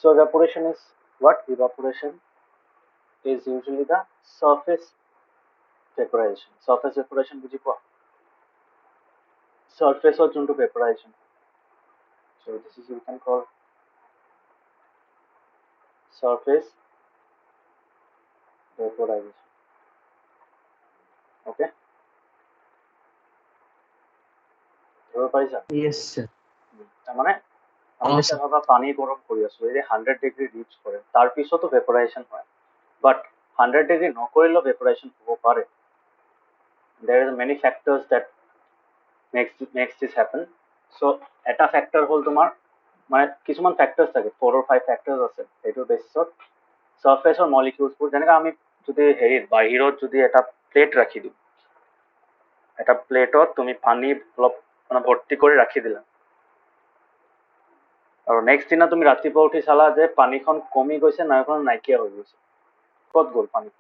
So evaporation is what? Evaporation is usually the surface vaporization. Surface vaporization বুজি পোৱা? Surface or যোনটো vaporization. So this is you can call surface vaporization. Okay? ধৰিব পাৰিছা? Yes, sir. তাৰমানে আমি Oh, যেতিয়া sir. ভাবা পানী গৰম কৰি আছো এই যে 100 ডিগ্ৰী ৰিচ কৰে তাৰ পিছতো ভেপৰাইজেশ্যন হয় বাট 100 ডিগ্ৰী নকৰিলেও ভেপৰাইজেশ্যন হ'ব পাৰে there is many factors that makes this happen so এটা ফেক্টৰ হ'ল তোমাৰ মানে কিছুমান ফেক্টৰ্ছ থাকে 4 or 5 ফেক্টৰ্ছ আছে এইটোৰ বেচিছত সাৰফেসৰ মলিকিউলছবোৰ যেনেকৈ আমি যদি হেৰিত বাহিৰত যদি এটা প্লেট ৰাখি দিওঁ এটা প্লেটত তুমি পানী অলপ মানে ভৰ্তি কৰি ৰাখি দিলা আৰু নেক্সট দিনা তুমি ৰাতিপুৱা উঠি চালা যে পানীখন কমি গৈছে নাইখন নাইকিয়া হৈ গৈছে ক'ত গ'ল পানী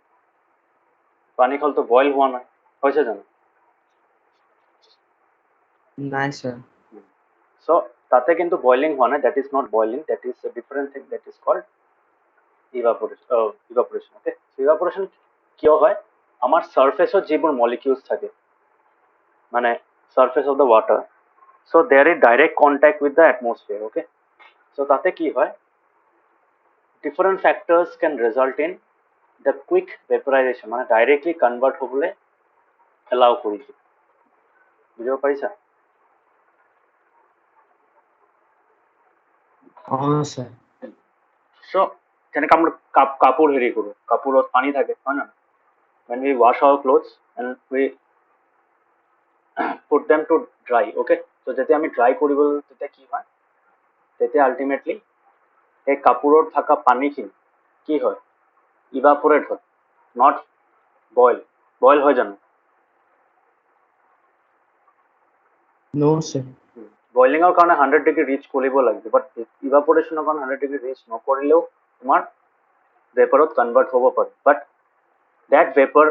পানীখনতো বইল হোৱা নাই হৈছে জানো Nice, sir. so তাতে কিন্তু বইলিং হোৱা নাই that is not boiling that is a different thing that is called evaporation okay evaporation কিয় হয় আমাৰ সারফেসত যিবোৰ মলিকিউলস থাকে মানে surface of the water so they are in direct contact with the atmosphere okay so তাতে কি হয় different factors can result in the quick vaporization মানে directly convert হ'বলৈ allow কৰি দিয়ে বুজিব পাৰিছা Oh, sir. so যেনেকৈ আমরা কাপড় হেৰি কৰোঁ কাপোৰত পানী থাকে হয় না when we wash our clothes and we put them to dry okay so যেতিয়া আমি ড্ৰাই কৰিবলৈ তেতিয়া কি হয় তেতিয়া আলটিমেটলি এই কাপোৰত থকা পানীখিনি কি হয় ইভাপোৰেট হয় নট বইল হয় জানো No, sir. বইলিঙৰ কাৰণে 100 ডিগ্ৰী ৰিচ কৰিব লাগিব বাট ইভাপোৰেশ্যনৰ কাৰণে 100 ডিগ্ৰী ৰিচ নকৰিলেও তোমাৰ ভেপাৰত কনভাৰ্ট হ'ব পাৰে but that vapor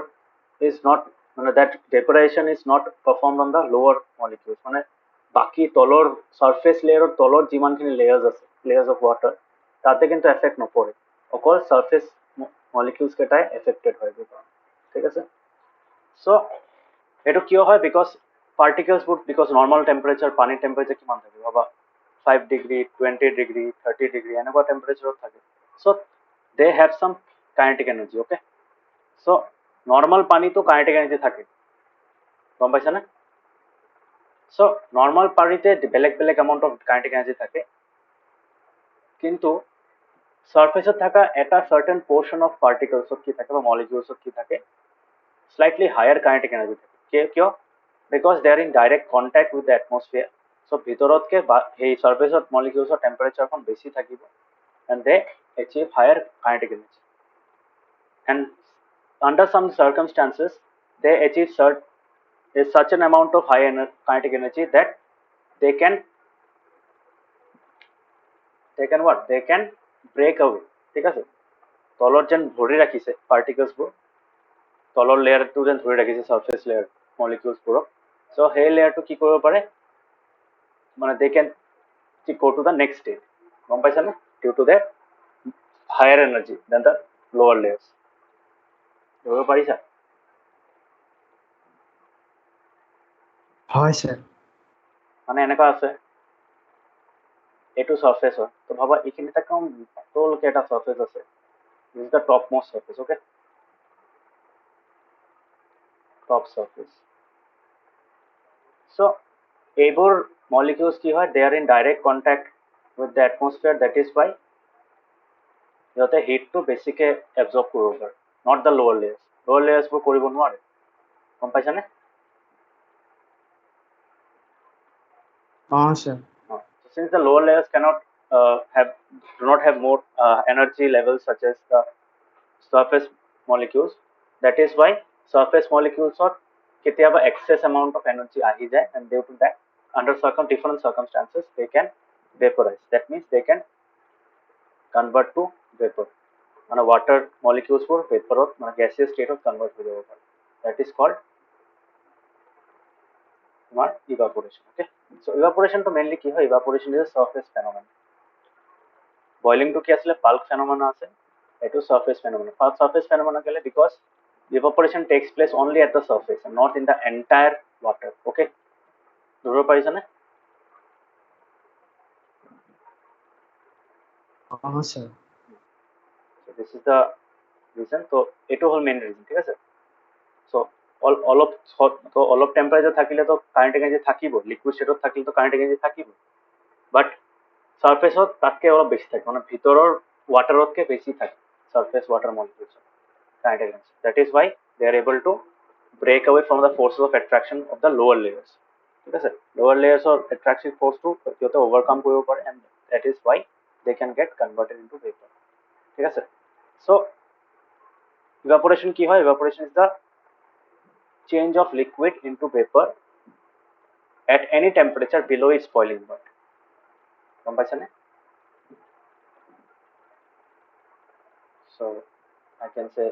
is not মানে that vaporization is not performed on the lower molecules মানে বাকি তলৰ সারফেস লেয়াৰৰ তলৰ যিমানখিনি লেয়াৰ্স আছে লেয়াৰ্স অফ ওয়াটার তাতে কিন্তু এফেক্ট নপৰে অকল সারফেস মলিকিউলস কেইটাই এফেক্টেড হয় ঠিক আছে সো এটো কিয় হয় বিকজ পার্টিকলস বোৰ বিকজ নর্মাল টেম্পারেচার পানীৰ টেম্পারেচার কিমান থাকে ভাবা 5 ডিগ্ৰী 20 ডিগ্ৰী 30 ডিগ্ৰী এনেকুৱা টেম্পারেচাৰত থাকে so they have some kinetic energy okay so normal পানী তো কাইনেটিক এনার্জি থাকে গম পাইছা না সো নর্মাল পানিতে বেলেগ বেলেগ অ্যামাউন্ট অফ কাইনেটিক এনার্জি থাকে কিন্তু সারফেসে থাকা এটা সার্টেন পোর্শন অফ পার্টিকলস কি থাকে বা মলিকিউলস কি থাকে স্লাইটলি হায়ার কাইনেটিক এনার্জি থাকে কিয় because they are in direct contact with the atmosphere so ভিতৰতকে এই সারফেসত মলিকিউলসৰ টেম্পারেচাৰখন বেছি থাকিব and they achieve higher kinetic energy and under some circumstances they achieve is such an amount of high kinetic energy that they can what they can break away ঠিক আছে তলত যেন ধৰি ৰাখিছে পাৰ্টিকলস বোৰ তলৰ লেয়াৰটো যেন ধৰি ৰাখিছে সারফেস লেয়াৰ মলিকিউলস বোৰক সো সেই লেয়াৰটো কি কৰিব পাৰে মানে they can go to the next stage গম পাইছা না due to their higher energy than the lower layers ধৰিব পাৰিছা হয়, sir. মানে এনেকুৱা আছে এইটো সারফেস হয় তো ভাবা এইখিনিতে কম পাতলকে এটা সারফেস আছে this is the topmost surface okay top surface so এইবোৰ molecules কি হয় they are in direct contact with the atmosphere that is why সিহঁতে হিটটো বেছিকে এবজৰ্ব কৰিব পাৰে not the lower layers বোৰ কৰিব নোৱাৰে গম পাইছানে Oh, sir. since the lower layers cannot do not have more energy levels such as the surface molecules that is why surface molecules are কেতিয়াবা excess amount of energy আহি যায় and due to that under different circumstances they can vaporize that means they can convert to vapor মানে water molecules বোৰ vaporত মানে gaseous state of convert হৈ যাব পাৰে that is called তোমাৰ evaporation okay so evaporation to mainly কি হয় evaporation is a surface phenomenon বয়লিংটো কি আছিলে বাল্ক ফেনোমেনা আছে এটো সারফেস ফেনোমেনা সারফেস ফেনোমেনা কেলে because evaporation takes place only at the surface and not in the entire water okay ধৰিব পাৰিছানে sir. so this is the reason so এটো হল main reason ঠিক আছে so অলপ temperature থাকিলে তো কারেন্ট এনার্জি থাকিব লিকুইড স্টেটত থাকিলে তো কারেন্ট এনার্জি থাকিব বাট সারফেসত তাতকে অলপ বেশি থাকে মানে ভিতৰৰ ওয়াটারতকে বেশি থাকে surface water molecules current energy that is why they are able to break away from the forces of attraction of the lower layers ঠিক আছে lower layers of attraction force to সিহঁতে overcome কৰিব পাৰে and that is why they can get converted into vapor ঠিক আছে so evaporation কি হয় evaporation is the change of liquid into vapor at any temperature below its boiling point গম পাইছানে so I can say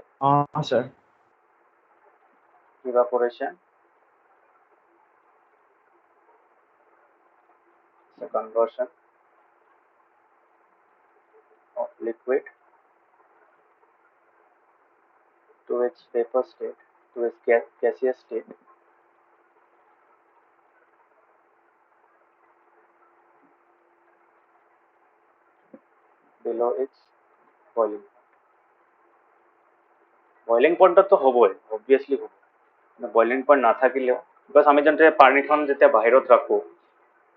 Sir. evaporation is a conversion of liquid to its vapor state to its gaseous state below its boiling point boiling point তো হবই obviously হ'ব মানে boiling point না থাকিলেও because আমি যেন পানীখন যেতিয়া বাহিৰত ৰাখো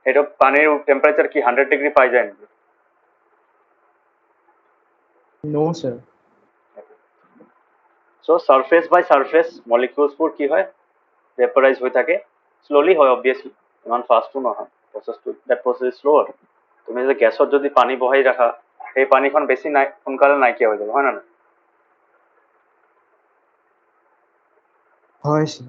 সেইটো পানীৰ টেম্পাৰেচাৰ কি 100 ডিগ্ৰী পাই যায় নেকি No, sir. so surface by surface molecules বোৰ কি হয় vaporize হৈ থাকে slowly হয় obviously ইমান ফাস্টও নহয় processটো that process is slower তুমি যে গ্যাসত যদি পানী বহাই ৰাখা সেই পানীখন বেছি নাই সোনকালে নাইকিয়া হৈ যাব হয় না নহয় Hi, sir.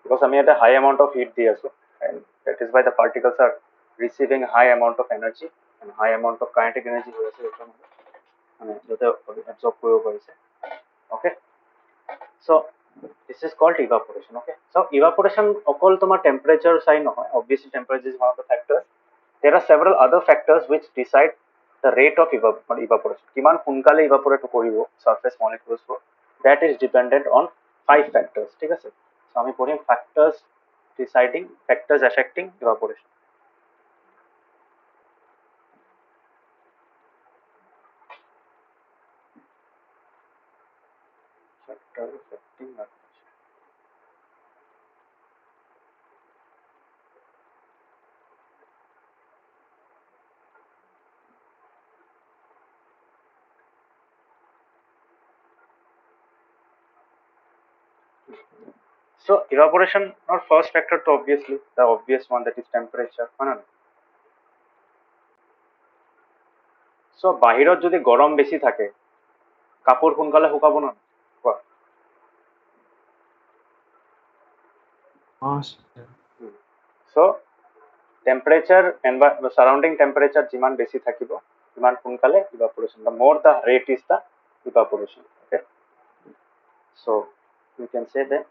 because আমি এটা high amount of heat দি আছো and that is why the particles are receiving high amount of energy and high amount of kinetic energy হৈ আছে এইটো মানে যাতে absorb কৰিব পাৰিছে okay so this is called evaporation okay so evaporation অকল তোমাৰ temperature চাই নহয় obviously temperature is one of the factors there are several other factors which decide the rate of evaporation কিমান সোনকালে evaporate কৰিব surface molecules বোৰ that is dependent on 5 factors ঠিক আছে so আমি পঢ়িম factors deciding factors affecting evaporation factors affecting evaporation so evaporation or first factor to obviously the obvious one that is temperature হয় না so বাহিৰত যদি গৰম বেছি থাকে কাপোৰ সোনকালে শুকাব না কোৱা Sir. so temperature and surrounding temperature যিমান বেছি থাকিব সিমান সোনকালে evaporation the more the rate is the evaporation okay so you can say that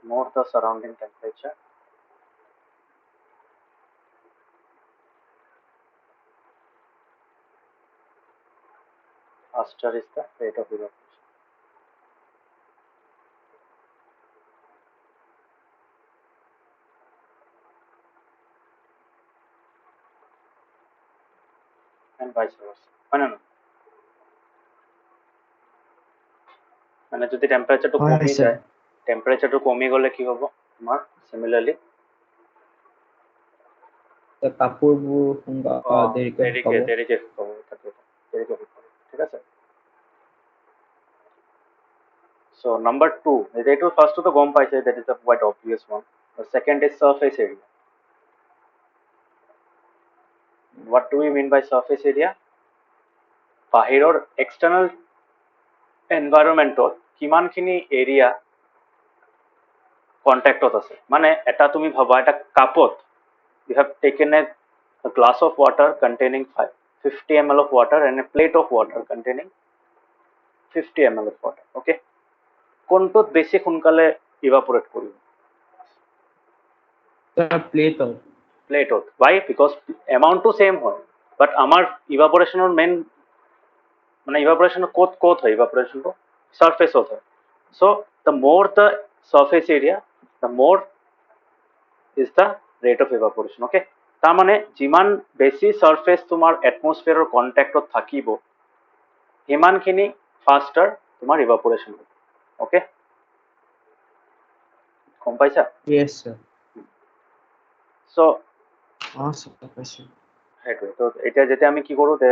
more the surrounding temperature faster is the rate of evaporation and vice versa হয় না না মানে যদি টেম্পারেচারটো হয়, কমি sir. যায় টেম্পারেচারটো কমি গলে কি হ'ব তোমাৰ সিমিলারলি The কাপোৰবোৰ দেৰিকে শুকাব। দেৰিকে শুকাব দেৰিকে শুকাব ঠিক আছে so number 2 এইটো ফার্স্ট তো গম পাইছে that is the quite obvious one the second is surface area what do we mean by surface area বাহিৰৰ external environmentত কিমানখিনি এৰিয়া কন্ট্যাক্টত আছে মানে এটা তুমি ভাবা এটা কাপত you have taken a glass of water containing 50 ml of water and a plate of water containing 50 ml of water okay কোনটোত বেছি সোনকালে evaporate কৰিব The plate of প্লেটত why because amount to same হয় but আমাৰ ইভাপোৰেশনৰ main মানে ইভাপোৰেশনৰ ক'ত হয় ইভাপোৰেশনটো সারফেসত হয় so the more the surface area the more is the rate of evaporation okay তাৰ মানে যিমান বেছি সারফেস তোমাৰ এটমস্ফিয়াৰৰ কন্টাক্টত থাকিব সিমানখিনি ফাস্টাৰ তোমাৰ ইভাপোৰেশন হ'ব okay গম পাইছা Yes, sir. so Sir, পাইছোঁ। সেইটোৱে তো এতিয়া যেতিয়া আমি কি কৰোঁ যে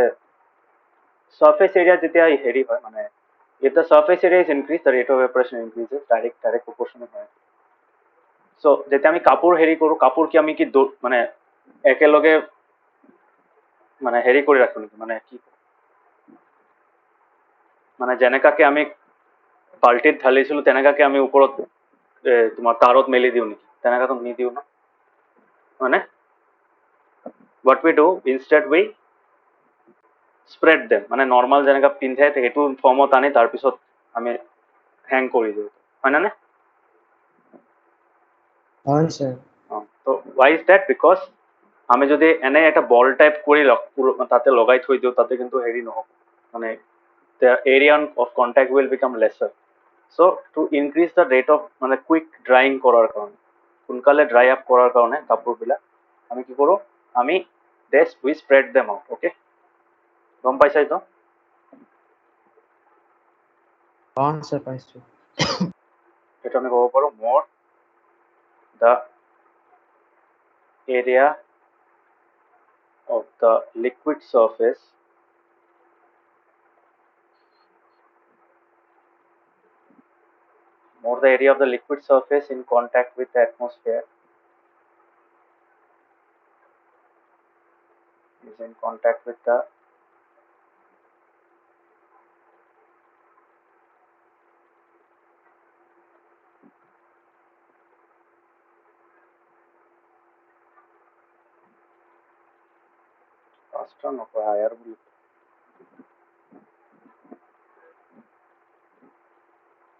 surface area যেতিয়া হেৰি হয় মানে if the surface area is increased the rate of evaporation increases direct proportional হয় so যেতিয়া আমি কাপোৰ হেৰি কৰোঁ কাপোৰ কি আমি কি মানে একেলগে মানে হেৰি কৰি ৰাখো নেকি মানে কি মানে যেনেকাকে আমি বাল্টিত ঢালিছিলো তেনেকাকে আমি ওপৰত তোমাৰ তাৰত মেলি দিওঁ নেকি তেনেকাতো নিদিওঁ ন মানে what we do instead we spread them মানে নৰ্মাল যেনেকা পিন্ধে সেইটো ফৰ্মত আনি তাৰপিছত আমি হ্যাং কৰি দিওঁ হয় না হয়, sir. তো why is that because আমি যদি এনে একটা বল টাইপ কৰি তাতে লগাই থৈ দিওঁ তাতে কিন্তু হেৰি নহ'ব মানে the area of contact will become lesser so to increase the rate of মানে quick drying কৰাৰ কাৰণে সোনকালে dry up কৰাৰ কাৰণে কাপোৰবিলাক আমি কি কৰোঁ আমি we spread them out okay গম পাইছা এইটো sir, পাইছোঁ। সেইটো আমি ক'ব পাৰোঁ more the area of the liquid surface more the area of the liquid surface in contact with the atmosphere is in contact with the faster no higher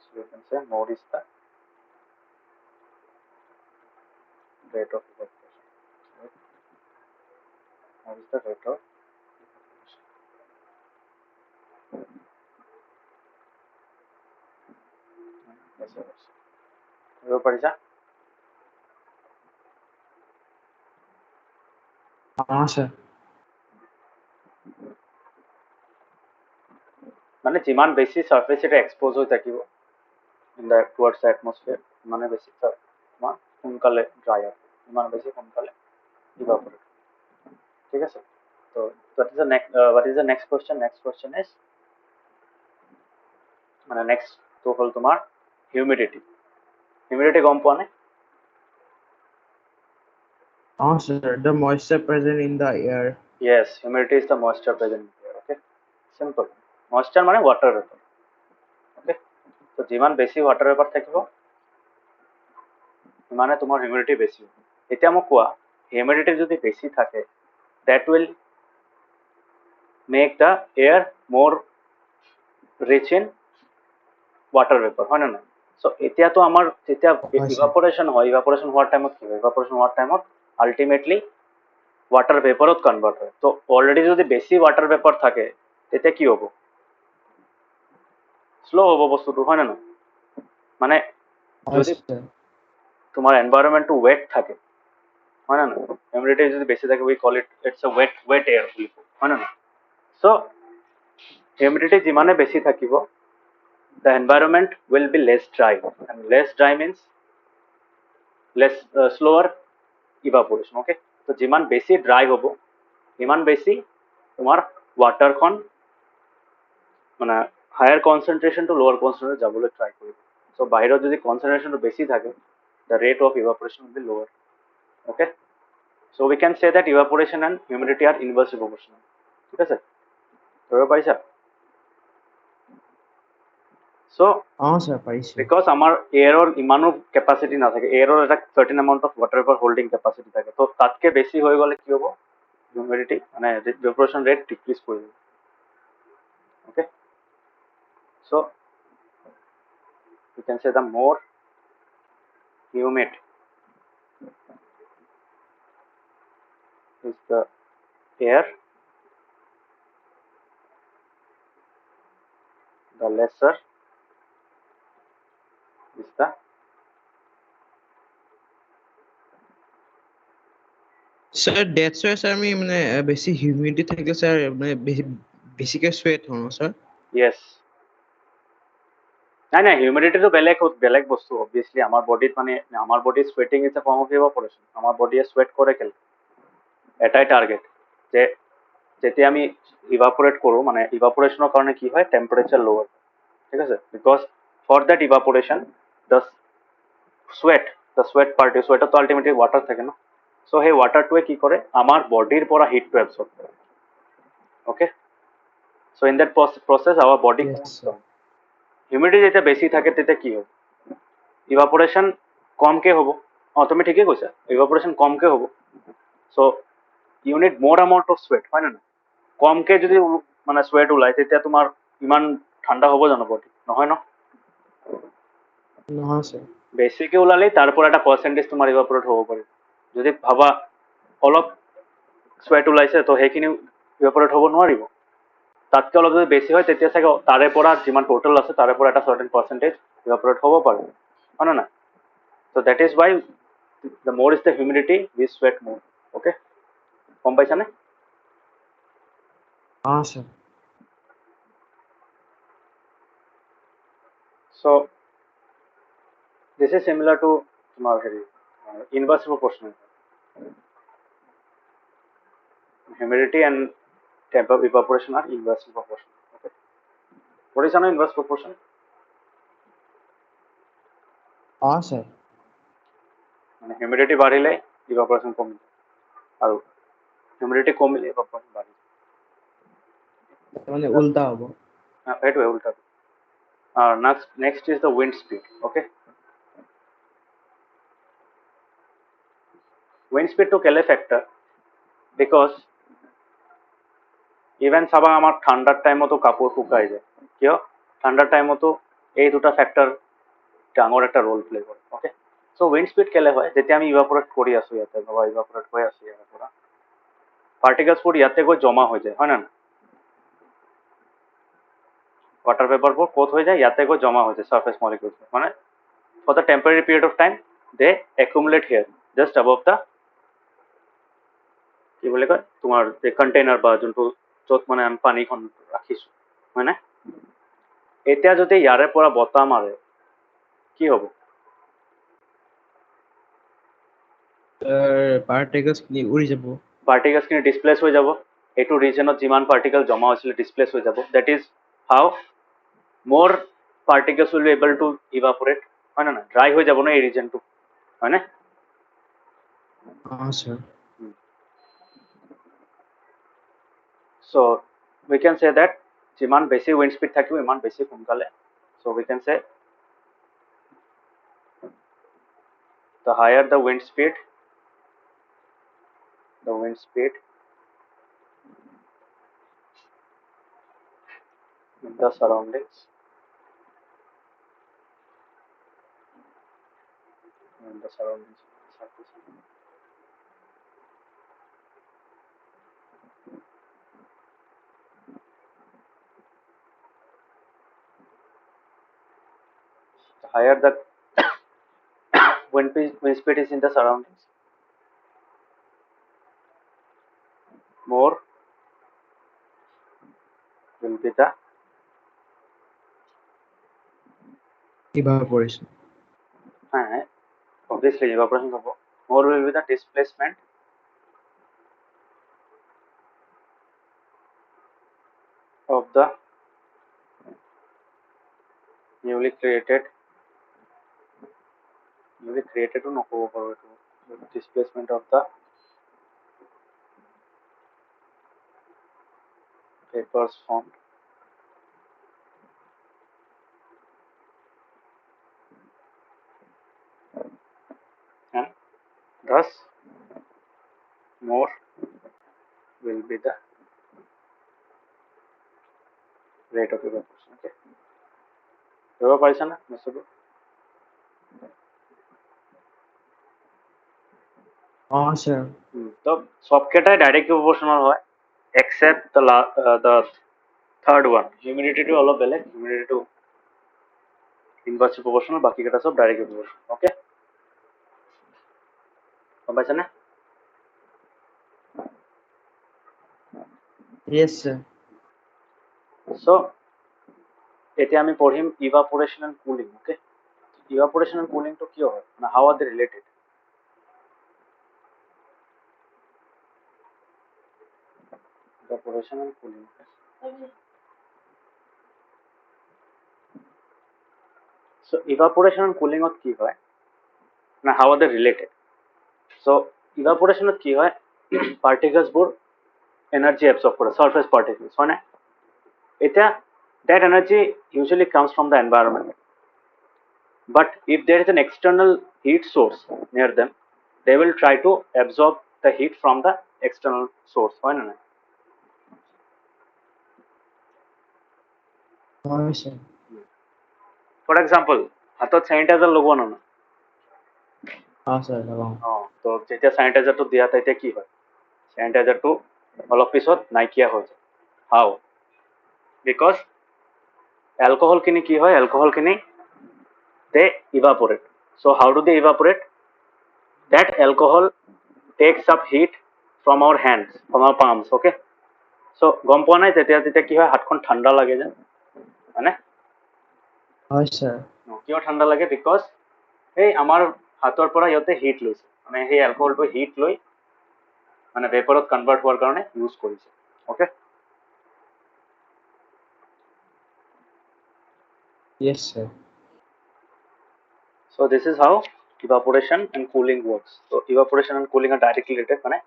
so you can say more is the rate of evaporation more is the rate of বুঝতে পারিছা sir. মানে যিমান বেছি surface এটা expose হৈ থাকিব in the towards the এটমস্ফিয়াৰ মানে বেছি তোমাৰ সোনকালে ড্ৰাই আপ ইমান বেছি সোনকালে ইভাপৰেট ঠিক আছে তো what is the next question is মানে নেক্সট তো হ'ল তোমাৰ হিউমিডিটি গম পোৱা নে Sir. The moisture present in the air. yes humidity is the moisture present in the air okay simple moisture মানে water vapor okay তো যিমান বেছি water vapor থাকিব মানে তোমাৰ হিউমিডিটি বেছি হ'ব এতিয়া মোক কোৱা হিউমিডিটি যদি বেছি থাকে that will make the air more rich in water vapor হয় না so এতিয়াতো আমাৰ যেতিয়া ইভাপোৰেশন হোৱাৰ টাইমত কি হয় ইভাপোৰেশন হোৱাৰ টাইমত আলটিমেটলি ওয়াটার ভেপরত কনভার্ট হয় তো অলরেডি যদি বেশি ওয়াটার ভেপর থাকে তেতিয়া কি হ'ব স্লো হ'ব বস্তুটো হয় না মানে যদি তোমার এনভায়রনমেন্ট ওয়েট থাকে হয় না হিউমিডিটি যদি বেশি থাকে we call it it's a wet air বুলি হয় না সো হিউমিডিটি যিমানে বেশি থাকিব the environment will be less dry and less dry means less slower evaporation okay তো যিমান বেশি ড্রাই হ'ব ইমান বেশি তোমাৰ ওয়াটাৰখন মানে হায়াৰ কনসেন্ট্রেশন টু লোৱাৰ কনসেন্ট্রেশন যাবলৈ ট্রাই কৰিব সো বাহিৰত যদি কনসেন্ট্রেশনটো বেছি থাকে the rate of evaporation will be lower okay so we can say that evaporation and humidity are inversely proportional ঠিক আছে ধৰিব পাৰিছা so sir, পাইছোঁ। because আমাৰ এয়াৰৰ ইমানো কেপাসিটি নাথাকে এয়াৰৰ এটা certain amount of water vapor holding capacity থাকে তো তাতকে বেছি হৈ গ'লে কি হ'ব humidity মানে evaporation rate decrease কৰি যাব okay so you can say the more humid is the air, the lesser is the Sir, that's why sir আমি মানে বেছি হিউমিডিটি থাকিলে স্যার মানে বেছিকে sweat হওঁ স্যার। yes. নাই হিউমিডিটিটো বেলেগ বস্তু অবভিয়াছলি আমাৰ বডিত মানে আমাৰ body sweating is a form of evaporation আমাৰ বডিয়ে স্ৱেট কৰে কেলে এটাই টাৰ্গেট যে যেতিয়া আমি ইভাপৰেট কৰোঁ মানে ইভাপৰেশ্যনৰ কাৰণে কি হয় টেম্পাৰেচাৰ লোৱাৰ ঠিক আছে because for that evaporation the sweat party স্ৱেটতো আল্টিমেটলি ৱাটাৰ থাকে ন চ' সেই ৱাটাৰটোৱে কি কৰে আমাৰ বডিৰ পৰা হিটটো এবজৰ্ব কৰে okay so' in that process our body Yes, cools sir. Down humidity যেতিয়া বেছি থাকে তেতিয়া কি হ'ব ইভাপৰেশ্যন কমকে হ'ব তুমি ঠিকেই কৈছা ইভাপৰেশ্যন কমকে হ'ব চ' ইউ নিড মোৰ এমাউণ্ট অফ স্ৱেট হয় নে নহয় কমকে যদি মানে স্ৱেট ওলায় তেতিয়া তোমাৰ ইমান ঠাণ্ডা হ'ব জানো বডি নহয় ন নহয় স্যাৰ। বেছিকে ওলালেই তাৰ পৰা এটা পাৰ্চেণ্টেজ তোমাৰ ইভাপৰেট হ'ব পাৰে যদি ভাবা অলপ স্ৱেট ওলাইছে তো সেইখিনি ইভাপৰেট হ'ব নোৱাৰিব তাতকে অলপ যদি বেছি হয় তেতিয়া চাগে তাৰে পৰা যিমান টোটেল আছে তাৰে পৰা এটা চাৰ্টেন পাৰ্চেণ্টেজ ইভাপৰেট হ'ব পাৰে হয় নে নাই চ' দেট ইজ ৱাই দ্য মোৰ ইজ দ্য হিউমিডিটি উই স্ৱেট মোৰ অ'কে গম পাইছানে স্যার। চ' দিছ ইজ চিমিলাৰ টু তোমাৰ হেৰি inverse proportional humidity and temp of evaporation are inversely proportional. Okay. What is an inverse proportion? Sir. মানে humidity বাঢ়িলে evaporation কমিব আৰু humidity কমিলে evaporation বাঢ়িব মানে উল্টা হ'ব। সেইটোৱে উল্টা next is the wind speed. Okay. Wind speed to কেলে factor because ইভেন চাবা আমাৰ ঠাণ্ডাৰ টাইমতো কাপোৰ শুকাই যায় কিয় ঠাণ্ডাৰ টাইমতো এই দুটা ফেক্টৰ ডাঙৰ এটা ৰোল প্লে কৰে অ'কে চ' উইণ্ড স্পীড কেলে হয় যেতিয়া আমি ইভাপৰেট কৰি আছো ইয়াতে বা ইভাপৰেট হৈ আছো ইয়াৰ পৰা পাৰ্টিকলছবোৰ ইয়াতে গৈ জমা হৈ যায় হয় না ৱাটাৰ পেপাৰবোৰ ক'ত হৈ যায় ইয়াতে গৈ জমা হৈ যায় চাৰ্ফেচ মলিকুলছ মানে for the temporary period of time they accumulate here just above the কি বুলি কয় তোমাৰ কণ্টেইনাৰ বা যোনটো য'ত মানে আমি পানীখন ৰাখিছো হয়নে এতিয়া যদি ইয়াৰে পৰা বতাহ মাৰে কি হ'ব পাৰ্টিকলছখিনি উৰি যাব। পাৰ্টিকলছখিনি ডিছপ্লেচ হৈ যাব এইটো ৰিজনত যিমান পাৰ্টিকল জমা হৈছিলে ডিছপ্লেচ হৈ যাব that is how more particles will be able to evaporate হয় নে নহয় ড্ৰাই হৈ যাব ন এই ৰিজনটো হয়নে sir. so we can say that যিমান বেছি wind speed থাকিব ইমান বেছি সোনকালে so we can say the higher the wind speed in the surroundings the higher the wind speed is in the surroundings more will be the evaporation. obviously evaporation হ'ব more will be the displacement of the newly created to নক'ব পাৰো এইটো displacement of the vapors formed and thus more will be the rate of evaporation okay ধৰিব পাৰিছা না বস্তুটো sir. তো সবকেটাই directly proportional হয় except the third one humidity অলপ বেলেগ হিউমিডিটি ইনভার্সলি প্রপোর্শনাল বাকি কেইটা সব ডাইরেক্টলি প্রপোর্শনাল ওকে গম পাইছানে Yes, sir. সো এতিয়া আমি পঢ়িম evaporation and cooling okay evaporation and cooling তো কিয় হয় মানে how are they related evaporation and cooling so evaporation and cooling ত কি হয় না how are they related so ইভাপোরেশনত কি হয় পার্টিকলস বোৰ এনার্জি অ্যাবসর্ব করে সারফেস পার্টিকলস হয় না এটা that energy usually comes from the environment but if there is an external heat source near them they will try to absorb the heat from the external source হয় না Sir. For example হাতত sanitiser লগোৱা না Sir. Hello. তো যেতিয়া স্যানিটাইজাৰটো দিয়া তেতিয়া কি হয় স্যানিটাইজাৰটো অলপ পিছত নাইকিয়া হৈ যায় হাউ বিকজ অ্যালকোহল খিনি কি হয় অ্যালকোহল খিনি they evaporate so how do they evaporate that alcohol takes up heat from our hands from our palms okay so গম পোৱা নাই তেতিয়া তেতিয়া কি হয় হাতখন ঠাণ্ডা লাগে যে মানে Sir. কিয় ঠাণ্ডা লাগে বিকজ এই আমাৰ হাতৰ পৰা ইহঁতে হিট লৈছে মানে সেই এলকহলটো হিট লৈ মানে ভেপৰত কনভাৰ্ট হোৱাৰ কাৰণে ইউজ কৰিছে ওকে Yes, sir. so this is how evaporation and cooling works so evaporation and cooling are directly related মানে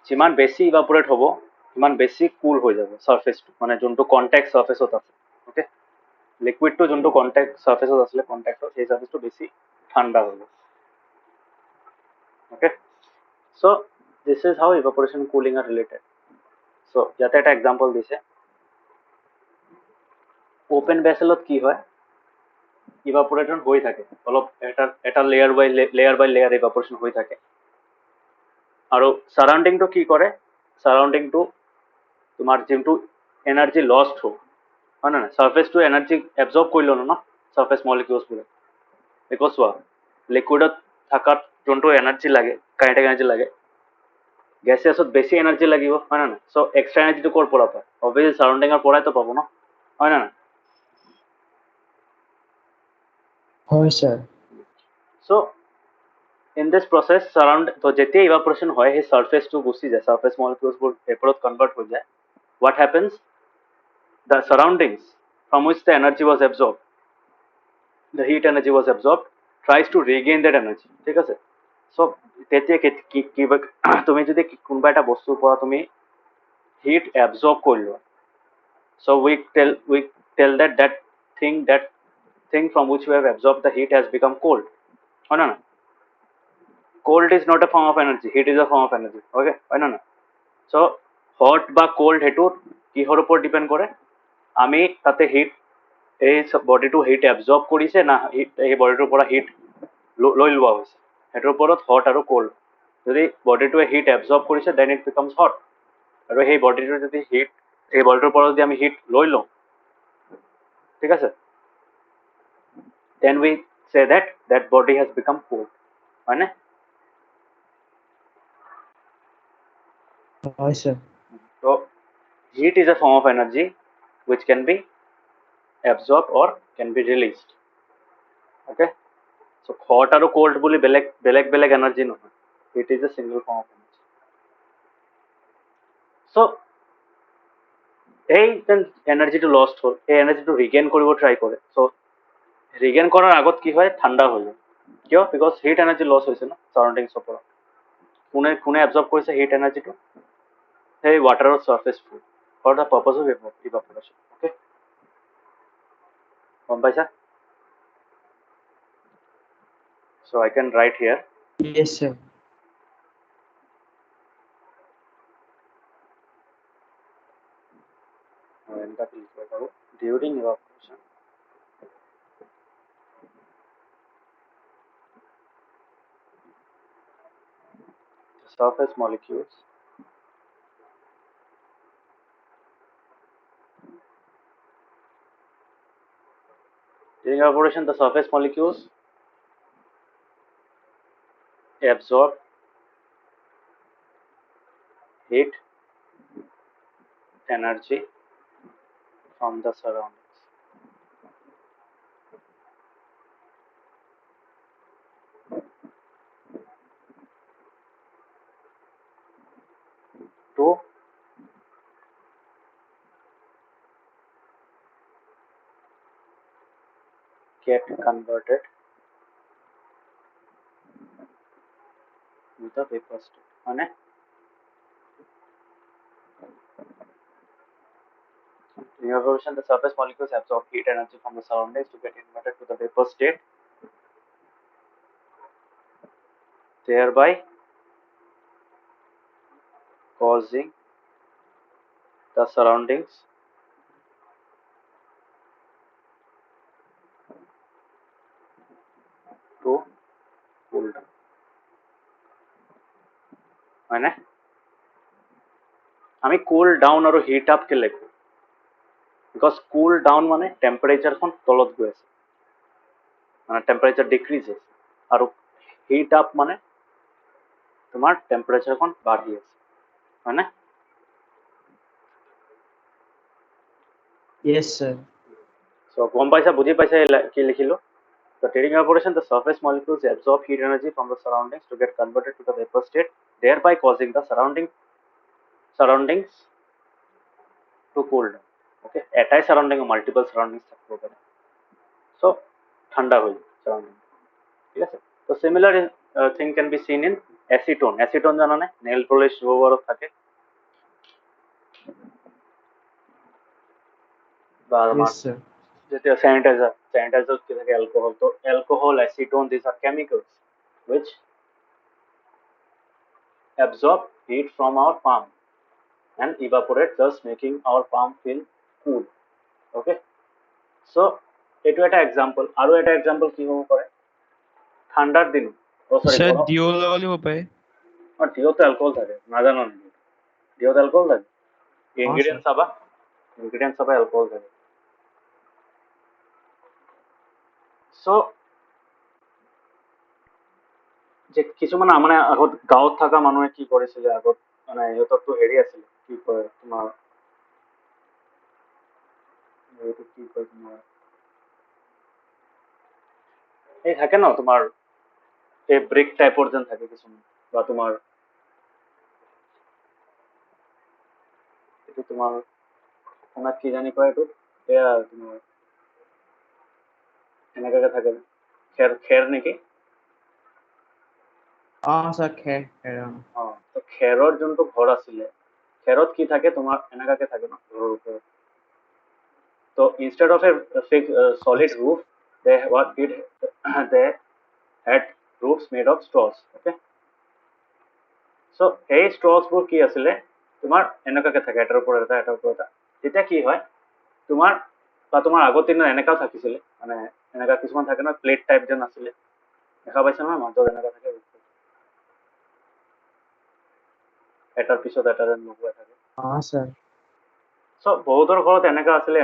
যিমান বেছি ইভাপোৰেট হ'ব সিমান বেছি কুল হৈ যাব সাৰফেসটো মানে যোনটো কন্টেক্ট সাৰফেসত আছে ওকে লিকুইডটো যোনটো কন্টেক্ট সাৰফেসত আছিলে কন্টেক্টত সেই সাৰফেসটো বেছি ঠাণ্ডা হ'ব okay so this is how evaporation and cooling are related so ইয়াতে এটা এক্সাম্পল দিছে ওপেন ভেসেলত কি হয় ইভাপোরেটন হৈ থাকে অলপ এটা লেয়ার বাই লেয়ার ইভাপোরেশন হৈ থাকে আৰু সাৰাউণ্ডিংটো কি কৰে সাৰাউণ্ডিংটো তোমাৰ যোনটো এনাৰ্জি লষ্ট হোক হয় না সাৰফেসটো এনাৰ্জি এবজর্ব কৰি ল'লো ন সাৰফেস মলিকিউলছবোৰে বিকজ চোৱা লিকুইডত থকাত যোনটো এনাৰ্জি লাগে কাইনেটিক এনাৰ্জি লাগে গ্যাসিয়াছত বেছি এনাৰ্জি লাগিব হয় না সো এক্সট্ৰা এনাৰ্জিটো ক'ৰ পৰা পায় অবভিয়াছলি সাৰাউণ্ডিঙৰ পৰাইতো পাব ন হয় না Sir. So in this process surround তো যেতিয়া evaporation হয় সেই সারফেসটো গুচি যায় সারফেস মলিকিউলছবোৰ ভেপৰত কনভার্ট হৈ যায় what happens the surroundings from which the energy was absorbed the heat energy was absorbed tries to regain that energy ঠিক আছে সো তেতিয়া তুমি যদি কোনোবা এটা বস্তুৰ পৰা তুমি হিট absorb কৰি লোৱা so we tell that thing from which we have absorbed the heat has become cold হয় না cold is not a form of energy heat is a form of energy okay হয় না so hot বা cold হেতু কিহৰ ওপৰত depend কৰে আমি তাতে হিট এই বডিটো হিট এবজর্ব কৰিছে না এই বডিটোৰ পৰা হিট লৈ লোৱা হৈছে হেতুৰ ওপৰত হট আৰু কোল্ড যদি বডিটোৱে হিট এবজর্ব কৰিছে দেন ইট বিকামস হট আৰু সেই বডিটোৰ যদি হিট এই বডিটোৰ পৰা যদি আমি হিট লৈ লওঁ ঠিক আছে then we say that that body has become cold হয় না Sir. so heat is a form of energy which can be absorbed or can be released okay so hot আৰু cold বুলি বেলেগ এনাৰ্জি নহয় it is a single form of energy so এই এনাৰ্জিটো লষ্ট হ'ল এই এনাৰ্জিটো regain কৰিব try কৰে so regain কৰাৰ আগত কি হয় ঠাণ্ডা হৈ যায় কিয় বিকজ হিট এনাৰ্জি লছ হৈছে ন সাৰাউণ্ডিংছৰ পৰা কোনে কোনে এবজৰ্ব কৰিছে হিট এনাৰ্জিটো সেই ৱাটাৰৰ সাৰফেসটো ফৰ দ্য পাৰ্পজ অফ ইভাপোৰেশ্যন ওকে গম পাইছা so I can write here Yes, sir. during evaporation surface molecules during evaporation the surface molecules absorb heat energy from the surroundings. To get converted to the vapor state. মানে in evaporation the surface molecules absorb heat energy from the surroundings to get converted to the vapor state, thereby causing the surroundings to cool down. মানে আমি cool down আৰু heat up কে লিখো because cool down মানে temperature খন তলত গৈ আছে মানে temperature decreases আৰু heat up মানে তোমাৰ temperature খন বাঢ়ি আছে হয় না Yes, sir. so গম পাইছা বুজি পাইছা কি লিখিলো so during evaporation the surface molecules absorb heat energy from the surroundings to get converted to the vapor state, thereby causing the surroundings to cool down. Okay, এটাই surrounding multiple surroundings থাকতে পারে so ঠান্ডা হয়ে যায় surrounding ঠিক আছে তো similar thing can be seen in acetone জানা না nail polish remover থাকে বা Yes, sir. যেটা sanitizer কি থাকে alcohol তো alcohol acetone these are chemicals which absorb heat from our palm and evaporate, thus making our palm feel cool. Okay, so এইটো এটা এক্সাম্পল আৰু এটা এক্সাম্পল কি হ'ব পাৰে ঠাণ্ডাৰ দিন সৰি Sir, গৰম Dio লগালে হ'ব পাৰে। ডিঅ'তে এলকহল থাকে নাজানো নেকি ডিঅ'তে এলকহল থাকে ইনগ্ৰিডিয়েণ্ট চাবা এলকহল থাকে so যে কিছুমান মানে আগত গাঁৱত থকা মানুহে কি কৰিছিলে আগত মানে সিহঁতৰতো হেৰি আছিলে কি কয় তোমাৰ এইটো কি কয় তোমাৰ এই থাকে ন তোমাৰ এই ব্ৰিক টাইপৰ যেন থাকে কিছুমান বা তোমাৰ এইটো তোমাৰ তোমাক কি জানি কয় এইটো এয়া তোমাৰ এনেকাকে থাকে খেৰ নেকি sir, খেৰ তো খেৰৰ যোনটো ঘৰ আছিলে খেৰত কি থাকে তোমাৰ এনেকাকে থাকে ন ঘৰৰ ওপৰত তো instead of a solid roof they they had roofs made of straws. Okay, so এই straws বোৰ কি আছিলে তোমাৰ এনেকাকে থাকে এটাৰ ওপৰত এটা তেতিয়া কি হয় তোমাৰ বা তোমাৰ আগৰ দিনত এনেকাও থাকিছিলে মানে এনেকা কিছুমান থাকে ন প্লেট টাইপ যেন আছিলে দেখা পাইছা নহয় মাজত এনেকা থাকে এটাৰ পিছত এটা যেন লগোৱা থাকে sir. so বহুতৰ ঘৰত এনেকা আছিলে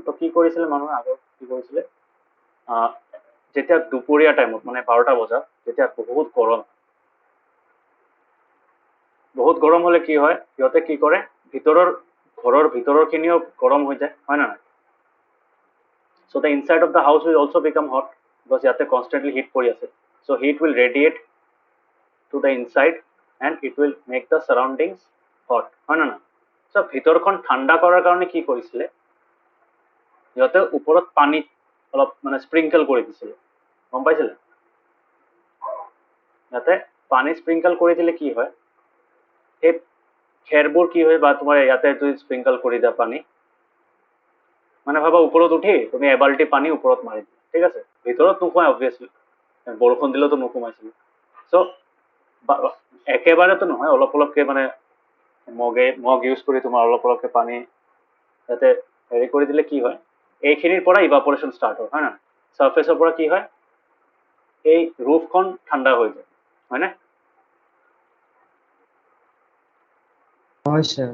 তো কি কৰিছিলে মানুহে আগত কি কৰিছিলে যেতিয়া দুপৰীয়া টাইমত মানে 12টা বজাত যেতিয়া বহুত গৰম হলে কি হয় সিহঁতে কি কৰে ঘৰৰ ভিতৰৰ খিনিও গৰম হৈ যায় হয় না নাই so the inside of the house will also become hot because ইয়াতে constantly heat পৰি আছে so heat will radiate to the inside and it will make the surroundings hot হয় না না so ভিতৰখন ঠাণ্ডা কৰাৰ কাৰণে কি কৰিছিলে সিহঁতে ওপৰত পানী অলপ মানে স্প্ৰিংকল কৰি দিছিলে গম পাইছিলে ইয়াতে পানী স্প্ৰিংকল কৰি দিলে কি হয় এই খেৰবোৰ কি হয় বা তোমাৰ ইয়াতে তুমি স্প্ৰিংকল কৰি দিয়া পানী মানে ভাবা ওপৰত উঠি তুমি এবাল্টি পানী ওপৰত মাৰি দিয়া ঠিক আছে ভিতৰত নোসোমাই অবভিয়াছলি বৰষুণ দিলেতো নোসোমাইছিলে চ' একেবাৰেতো নহয় অলপ অলপকে মানে মগ ইউজ কৰি তোমাৰ অলপ অলপকে পানী ইয়াতে হেৰি কৰি দিলে কি হয় এইখিনিৰ পৰা ইভাপৰেশ্যন ষ্টাৰ্ট হয় না চাৰ্ফেচৰ পৰা কি হয় এই ৰুফখন ঠাণ্ডা হৈ যায় হয় না হয় স্যার।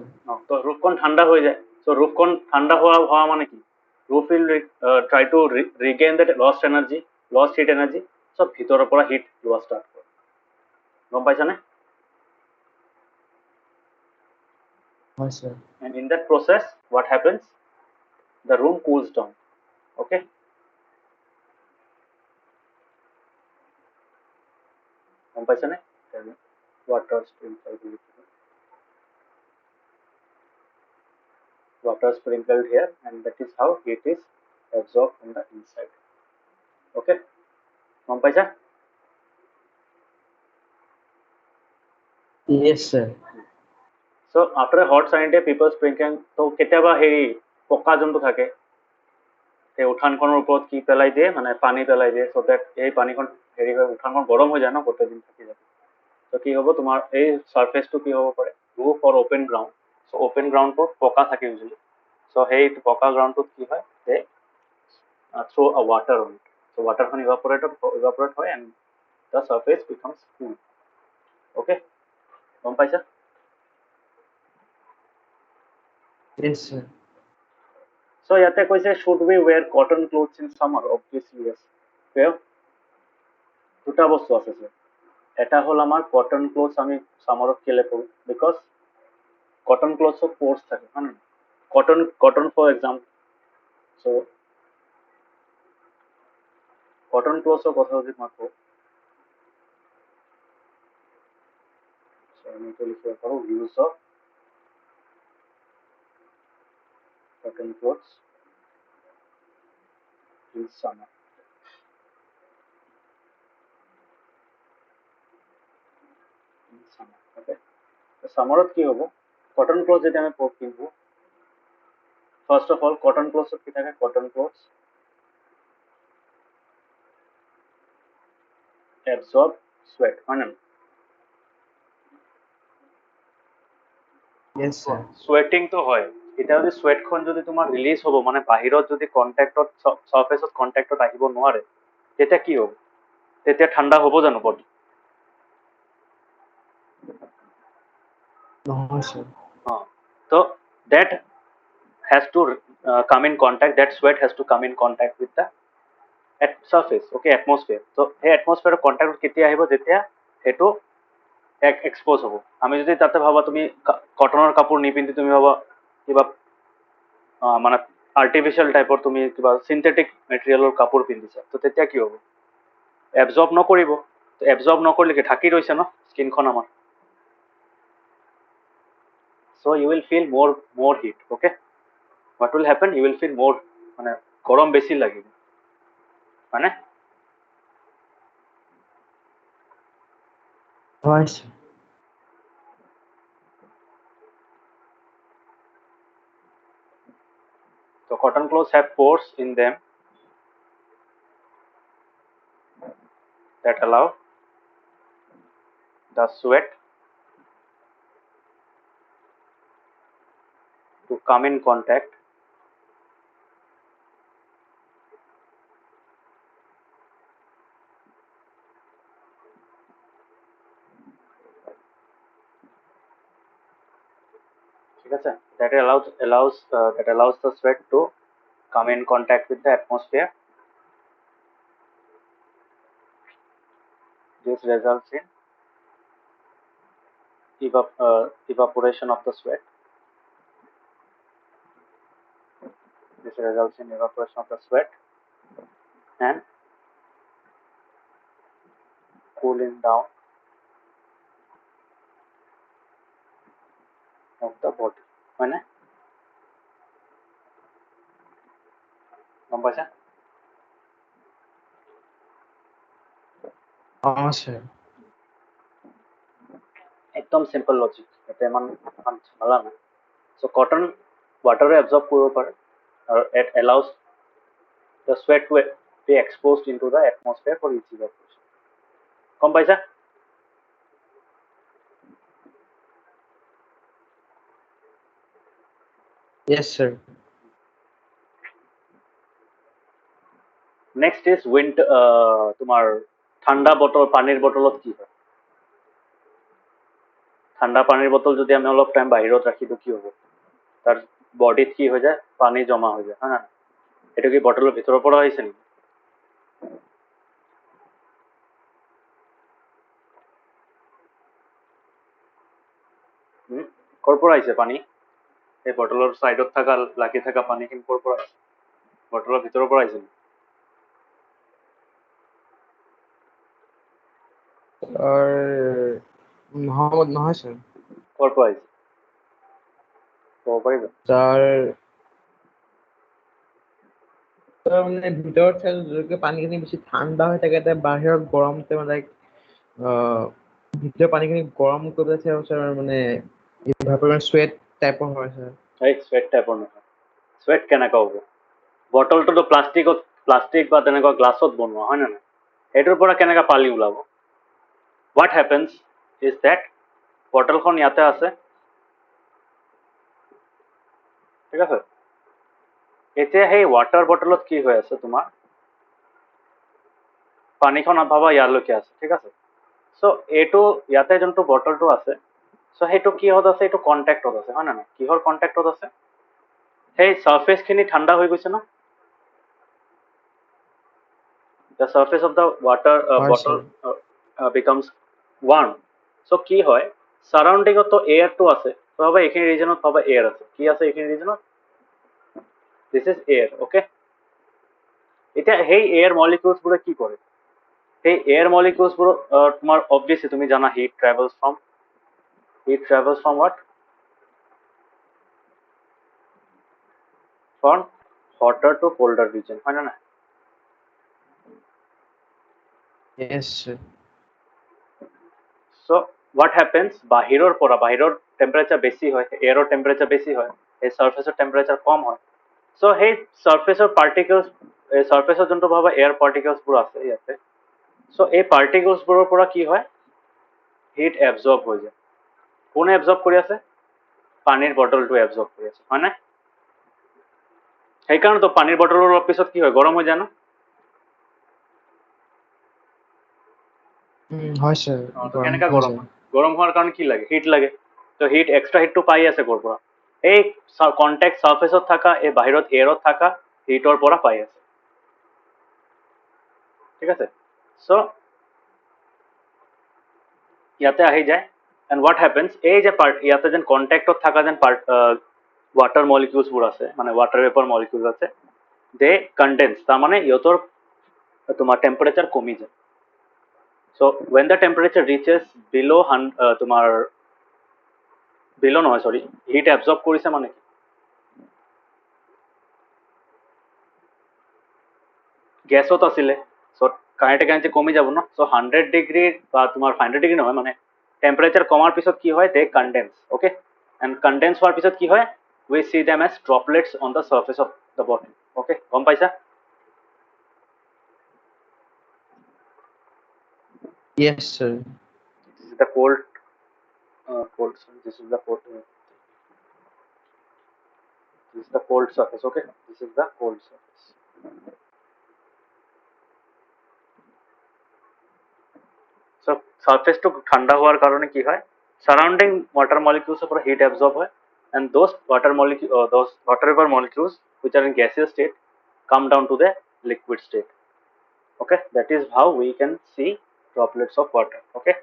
তো রূপকণ ঠান্ডা হয়ে যায়। সো রূপকণ ঠান্ডা হওয়া মানে কি, রূপ will try to Regain that lost hit energy. সব ভিতৰৰ পৰা হিট লোৱা ষ্টাৰ্ট কৰে। গম পাইছানে? হয় sir. And in that process what happens, the room cools down. Okay, গম পাইছানে? water sprinkled here, and that is how heat is absorbed from the inside. Okay, গম পাইছা? Yes sir. So after a hot sunny day people sprinkling, তো কেতিয়াবা হেৰি পকা যোনটো থাকে সেই উঠানখনৰ ওপৰত কি পেলাই দিয়ে, মানে পানী পেলাই দিয়ে, so that এই পানীখন হেৰি হৈ উঠানখন গৰম হৈ যায় ন গোটেই দিন থাকি যায়। তো কি হ'ব, তোমাৰ এই সাৰফেসটো কি হ'ব পাৰে, roof or open ground. So open groundটোত পকা থাকে usually. So সেই পকা গ্ৰাউণ্ডটোত কি হয়, they throw a water on it. So waterখন evaporate হয় and the surface becomes cool. Okay, গম পাইছা? Yes sir. So ইয়াতে কৈছে should we wear cotton clothes in summer? Obviously yes. কিয়? দুটা বস্তু আছে স্যার। এটা হল আমার কটন ক্লোথস আমি সামারত কেলে পরি, বিকজ কটন ক্লোথস পোর্স থাকে, মানে cotton for example. So cotton clothes কথা যদি তোমাক কওঁ, আমি তো লিখিব পাৰো use of cotton clothes in summer. Okay, সামারত কি হব, কটন ক্লোথ যদি আমি পিন্ধো, first of all cotton clothes কি থাকে, কটন ক্লোথস অ্যাবজর্ব সোয়েট, হয় না? Yes sir. সোয়েটিং তো হয়, এতিয়া যদি সোয়েটখন যদি তোমাৰ ৰিলিজ হ'ব, মানে বাহিৰত যদি কণ্টেক্টত সাৰফেসত কণ্টেক্টত আহিব নোৱাৰে, তেতিয়া কি হ'ব, তেতিয়া ঠাণ্ডা হ'ব জানো বডি? নহয় sir. So that has to come in contact, that sweat has to come in contact with the surface, okay, atmosphere. So সেই atmosphere contact কেতিয়া আহিব, যেতিয়া সেইটো এক্সপোজ হ'ব। আমি যদি তাতে ভাবা তুমি কটনৰ কাপোৰ নিপিন্ধি তুমি ভাবা কিবা মানে আৰ্টিফিচিয়েল টাইপৰ তুমি কিবা চিন্থেটিক মেটেৰিয়েলৰ কাপোৰ পিন্ধিছা, তো তেতিয়া কি হ'ব, এবজৰ্ব নকৰিব। এবজৰ্ব নকৰিলে কি ঢাকি ৰৈছে ন স্কিনখন আমাৰ। So you will feel more heat. Okay, what will happen, you will feel more, মানে গৰম বেছি লাগিব, মানে হয় sir. so cotton clothes have pores in them that allow the sweat to come in contact ঠিক আছে, that allows the sweat to come in contact with the atmosphere. This results in evaporation of the sweat. This results in evaporation of the sweat and cooling down of the body, মানে গম পাইছা? sir. একদম simple logic, এটা ইমান ঝামেলা নাই। So cotton ওয়াটারে absorb কৰিব পাৰে আৰু it allows the sweat to be exposed into the atmosphere for easy evaporation. গম পাইছা? Yes sir. নেক্সট ইজ তোমাৰ ঠাণ্ডা বটল, পানীৰ বটলত কি হয়, ঠাণ্ডা পানীৰ বটল যদি আমি অলপ টাইম বাহিৰত ৰাখি দিওঁ কি হ'ব, তাৰ বডিত কি হৈ যায়, পানী জমা হৈ যায়, হয় না? এইটো কি বটলৰ ভিতৰৰ পৰা আহিছে নেকি? ক'ৰ পৰা আহিছে পানী? এই বটলৰ চাইডত থকা লাগি থকা পানীখিনি ক'ৰ পৰা আহিছে? বটলৰ ভিতৰৰ পৰা আহিছে নেকি? নহয় স্যার, ক'ৰ পৰা আহিছে ক'ব পাৰিবা? স্যার মানে ভিতৰত স্যার যদি পানীখিনি বেছি ঠাণ্ডা হৈ থাকে তেতিয়া বাহিৰৰ গৰমতে মানে ভিতৰৰ পানীখিনি গৰম কৰি পেলাই স্যার মানে ইভাপৰেট স্ৱেট টাইপৰ হয় স্যার। এই স্ৱেট টাইপৰ নহয়, স্ৱেট কেনেকুৱা হ'ব? বটলটোতো প্লাষ্টিক বা তেনেকুৱা গ্লাছত বনোৱা, হয় নে নাই? সেইটোৰ পৰা কেনেকুৱা পানী ওলাব? হোৱাট হেপেন্স ইজ ডেট বটলখন ইয়াতে আছে, ঠিক আছে? এতিয়া সেই ৱাটাৰ বটলত কি হৈ আছে তোমাৰ, পানীখন ভাবা ইয়ালৈকে আছে, ঠিক আছে? চ' এইটো ইয়াতে যোনটো বটলটো আছে, চ' সেইটো কিহত আছে, এইটো কণ্টেক্টত আছে, হয় নে নাই? কিহৰ কণ্টেক্টত আছে? সেই চাৰ্ফেচখিনি ঠাণ্ডা হৈ গৈছে ন? The surface of the water হয় bottle sir. becomes warm. So কি হয়, সারাউন্ডিংত তো এয়ারটো আছে, তো ভাবা এইখিনি রিজনত ভাবা এয়ার আছে, কি আছে এইখিনি রিজনত? দিস ইজ এয়ার, ওকে? এতিয়া সেই এয়ার মলিকিউলসবোৰে কি কৰে? সেই এয়ার মলিকিউলসবোৰ তোমাৰ অবভিয়াসলি তুমি জানা heat travels from what? From hotter to colder region, হয় না না? Yes sir. So what happens, বাহিৰৰ টেম্পারেচার বেশি হয়, এয়াৰৰ টেম্পারেচার বেশি হয়, এই সারফেসৰ টেম্পারেচার কম হয়। সো সেই সারফেসৰ পার্টিকলস, সারফেসৰ যোনটো ভাবা এয়ার পার্টিকলসবোৰ আছে ইয়াতে, সো এই পার্টিকলসবোৰৰ পৰা কি হয়, হিট এবজর্ব হৈ যায়। কোনে এবজর্ব কৰি আছে? পানীৰ বটলটো এবজর্ব কৰি আছে, হয় না? সেইকাৰণে তো পানীৰ বটলৰ অলপ পিছত কি হয়, গৰম হৈ যায় ন? হয় স্যার, তো গৰম কেনেকা হৈ গৰম যায়। হয়? গৰম হোৱাৰ কাৰণে কি লাগে? হিট লাগে। তো হিট এক্সট্রা হিটটো পাই আছে ক'ৰ পৰা? এই কন্টেক্ট সারফেসত থাকা, এই বাহিৰত এয়াৰত থাকা হিটৰ পৰা পাই আছে, ঠিক আছে? সো ইয়াতে আহি যায়, এন্ড হোৱাট হেপেন্স, এই যে ইয়াতে যেন কন্টেক্টত থাকা যেন ওয়াটার মলিকিউলসবোৰ আছে, মানে ওয়াটার ভেপর মলিকিউলস আছে, দে কন্ডেন্স, তার মানে ইহঁতৰ তোমার টেম্পারেচার কমি যায়। So when the temperature reaches below তোমার বিলো নহয় সরি, হিট এবজর্ব কৰিছে মানে কি, গ্যাসত আছিলে, সো কাইনেটিক কমি যাব ন? সো 100 ডিগ্রি বা তোমার 100 ডিগ্রি নহয়, মানে টেম্পারেচার কমার পিছত কি হয়, দে কন্ডেন্স, ওকে? এন্ড কন্ডেন্স হওয়ার পিছত কি হয়, we see them as droplets on the surface of the bottle, okay? গম পাইছা? Yes sir. This is the cold this is the cold surface, okay? This is the cold surface. So surface to ঠান্ডা হওয়ার কারণে কি হয়, surrounding water molecules উপর hit absorb হয়, and those water vapor molecules which are in gaseous state come down to the liquid state, okay? That is how we can see droplets of water, okay?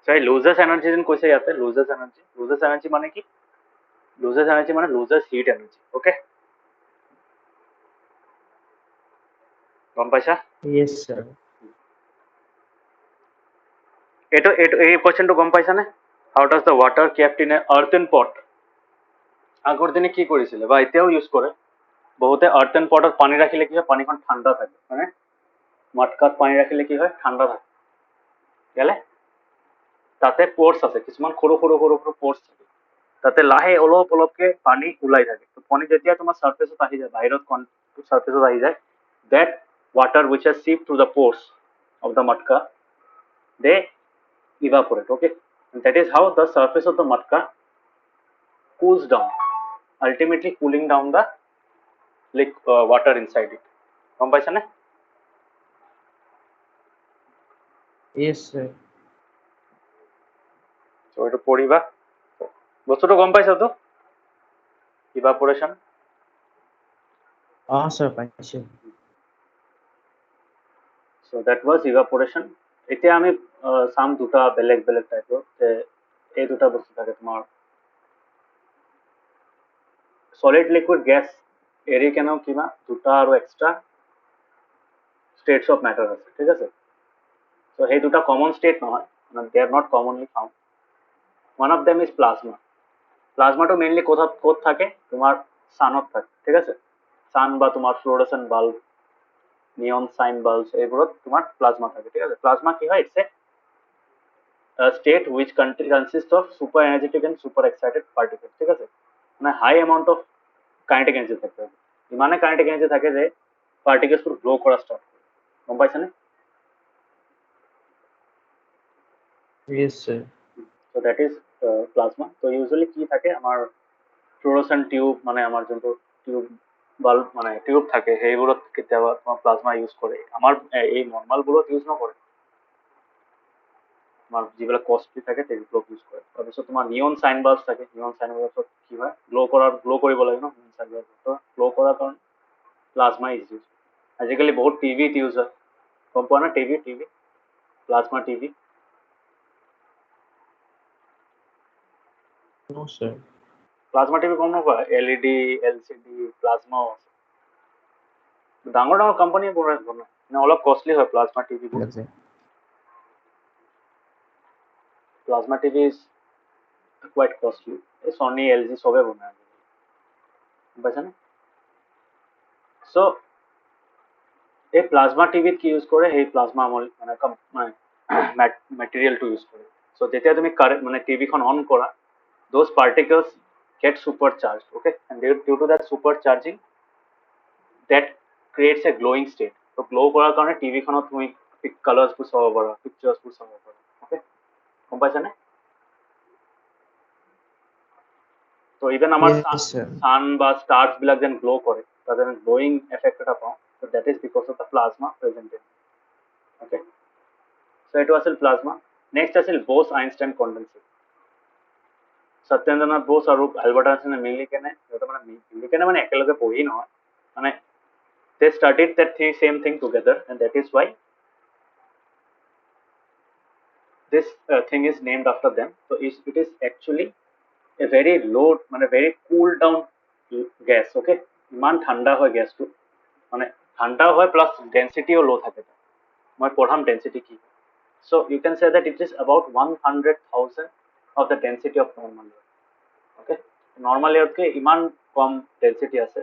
So loses energy in কৈছে ইয়াতে loses energy মানে কি, loses energy মানে loses heat energy, okay? গম পাইছা? Yes sir. এই কোয়েশ্চনটো গম পাইছা নে? How does the water kept in a earthen pot? আগৰ দিনে কি কৰিছিলে বা এতিয়াও ইউজ কৰে, বহুতে আর্থেন পটত পানী রাখিলে কি হয়, পানীখন ঠাণ্ডা থাকে, মানে মটকাত পানী রাখিলে কি হয়, ঠাণ্ডা থাকে, গেলে তাতে পোর্স আছে, কিছুমান সৰু সৰু সৰু সৰু পোর্স থাকে, তাতে লাহে অলপ অলপকে পানী ওলাই থাকে। তো পানী যেতিয়া তোমাৰ সারফেসত আহি যায়, বাহিৰত সারফেসত আহি যায়, that water which has seeped through the pores of the matka, they evaporate, okay? And that is how the surface of the matka cools down, ultimately cooling down the water inside it. গম পাইছা নে? Yes sir. So এইটো পঢ়িবা বস্তুটো গম পাইছা তো ইভাপোৰেশন sir, পাইছো। so that was evaporation এতিয়া আমি চাম দুটা বেলেগ বেলেগ টাইপৰ যে এই দুটা বস্তু থাকে তোমাৰ solid liquid gas এৰি কেনেও কিবা দুটা আৰু এক্সট্ৰা states of matter আছে ঠিক আছে so সেই দুটা common state নহয় মানে they are not commonly found one of them is plasma প্লাজমাটো মেইনলি ক'ত থাকে তোমাৰ সানত থাকে ঠিক আছে সান বা তোমাৰ ফ্লুorescent বাল্ব নিয়ন সাইন বাল্বস এইবোৰত তোমাৰ প্লাজমা থাকে ঠিক আছে প্লাজমা কি হয় it's a state which consists of super energetic and super excited particles ঠিক আছে মানে high amount of kinetic energy থাকে ইমানে কাইনেটিক এনার্জি থাকে যে পার্টিকেলস পুরো গ্লো করা স্টার্ট করে গম পাইছা না Yes, sir. so that is plasma so usually কি থাকে আমার fluorescent টিউব মানে আমার যোনটো টিউব বাল্ব মানে টিউব থাকে সেইবোৰত কেতিয়াবা তোমাৰ প্লাজমা ইউজ কৰে আমাৰ এই নৰ্মাল বোৰত ইউজ নকৰে তোমাৰ যিবিলাক কষ্টলি থাকে সেইবোৰত ইউজ কৰে তাৰপিছত তোমাৰ নিয়ন সাইন বাল্বস থাকে নিয়ন সাইন বাল্বছত কি হয় গ্লো কৰিব লাগে ন নিয়ন সাইন বাল্বত গ্লো কৰাৰ কাৰণে প্লাজমা ইজ ইউজ আজিকালি বহুত টিভিত ইউজ হয় গম পোৱা না TV plasma TV No, sir. Plasma TV গম নোপোৱা এলইডি এলচিডি প্লাজমাও আছে ডাঙৰ ডাঙৰ কোম্পানীয়ে বনায় মানে অলপ কষ্টলি হয় প্লাজমা টিভিবোৰ Okay. Plasma TV is quite costly এই সনি এলজি চবে বনায় গম পাইছানে চ' এই প্লাজমা টিভিত কি ইউজ কৰে সেই প্লাজমা মানে মেটেৰিয়েলটো ইউজ কৰে চ' যেতিয়া তুমি কাৰেণ্ট মানে টিভিখন অন কৰা those particles get supercharged okay and due to that supercharging that creates a glowing state so glow কৰাৰ কাৰণে টিভিখনত তুমি কালাৰ্ছবোৰ চাব পাৰা পিকচাৰ্ছবোৰ চাব পাৰা okay গম পাইছানে তো ইভেন আমাৰ Yes, sir. সান বা স্টাৰ্ছ বিলাক যেন গ্লো কৰে তাতে আমি গ্লোয়িং এফেক্ট এটা পাওঁ so that is because of the plasma present in okay so এইটো আছিল প্লাজমা নেক্সট আছিল boss Einstein condensate Satyendranath Bose আৰু এলবাৰ্ট আইনষ্টাইনে মিলি কেনে মানে একেলগে পঢ়ি নহয় মানে they studied that same thing together and that is why this thing is named after them so it is actually a very low মানে very cool down gas okay ইমান ঠাণ্ডা হয় গেছটো মানে ঠাণ্ডা হয় প্লাস ডেন্সিটিও লো থাকে মই পঢ়াম ডেন্সিটি কি so you can say that it is about 100,000 of the density of normal air okay normal air কে ইমান কম ডেন্সিটি আছে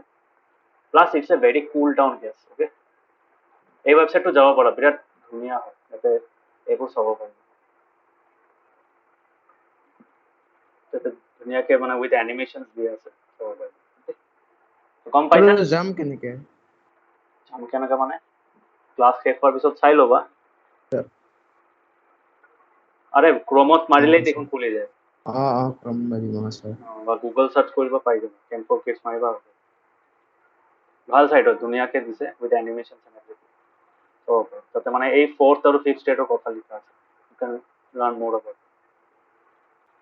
plus it's a very cool down gas okay এই ৱেবছাইটটো যাব পাৰা বিৰাট ধুনীয়া হয় তাতে এইবোৰ চাব পাৰি তাতে ধুনীয়াকে মানে উইথ এনিমেশ্যন দি আছে চাব পাৰি গম পাইছা আৰু যাম কেনেকে আমি কেনেকে মানে ক্লাছ শেষ হোৱাৰ পিছত চাই ল'বা আৰে ক্ৰমত মাৰিলেই দেখোন খুলি যায় কম লাগিব sir. বা গুগল চাৰ্চ কৰিব পাই যাবা কেম্পৰ কেছ মাৰিবা ভাল চাইট হয় ধুনীয়াকে দিছে উইথ এনিমেশ্যন তাতে মানে এই ফ'ৰ্থ আৰু ফিফথ ষ্টেটৰ কথা লিখা আছে ইউ কেন লাৰ্ণ মোৰ about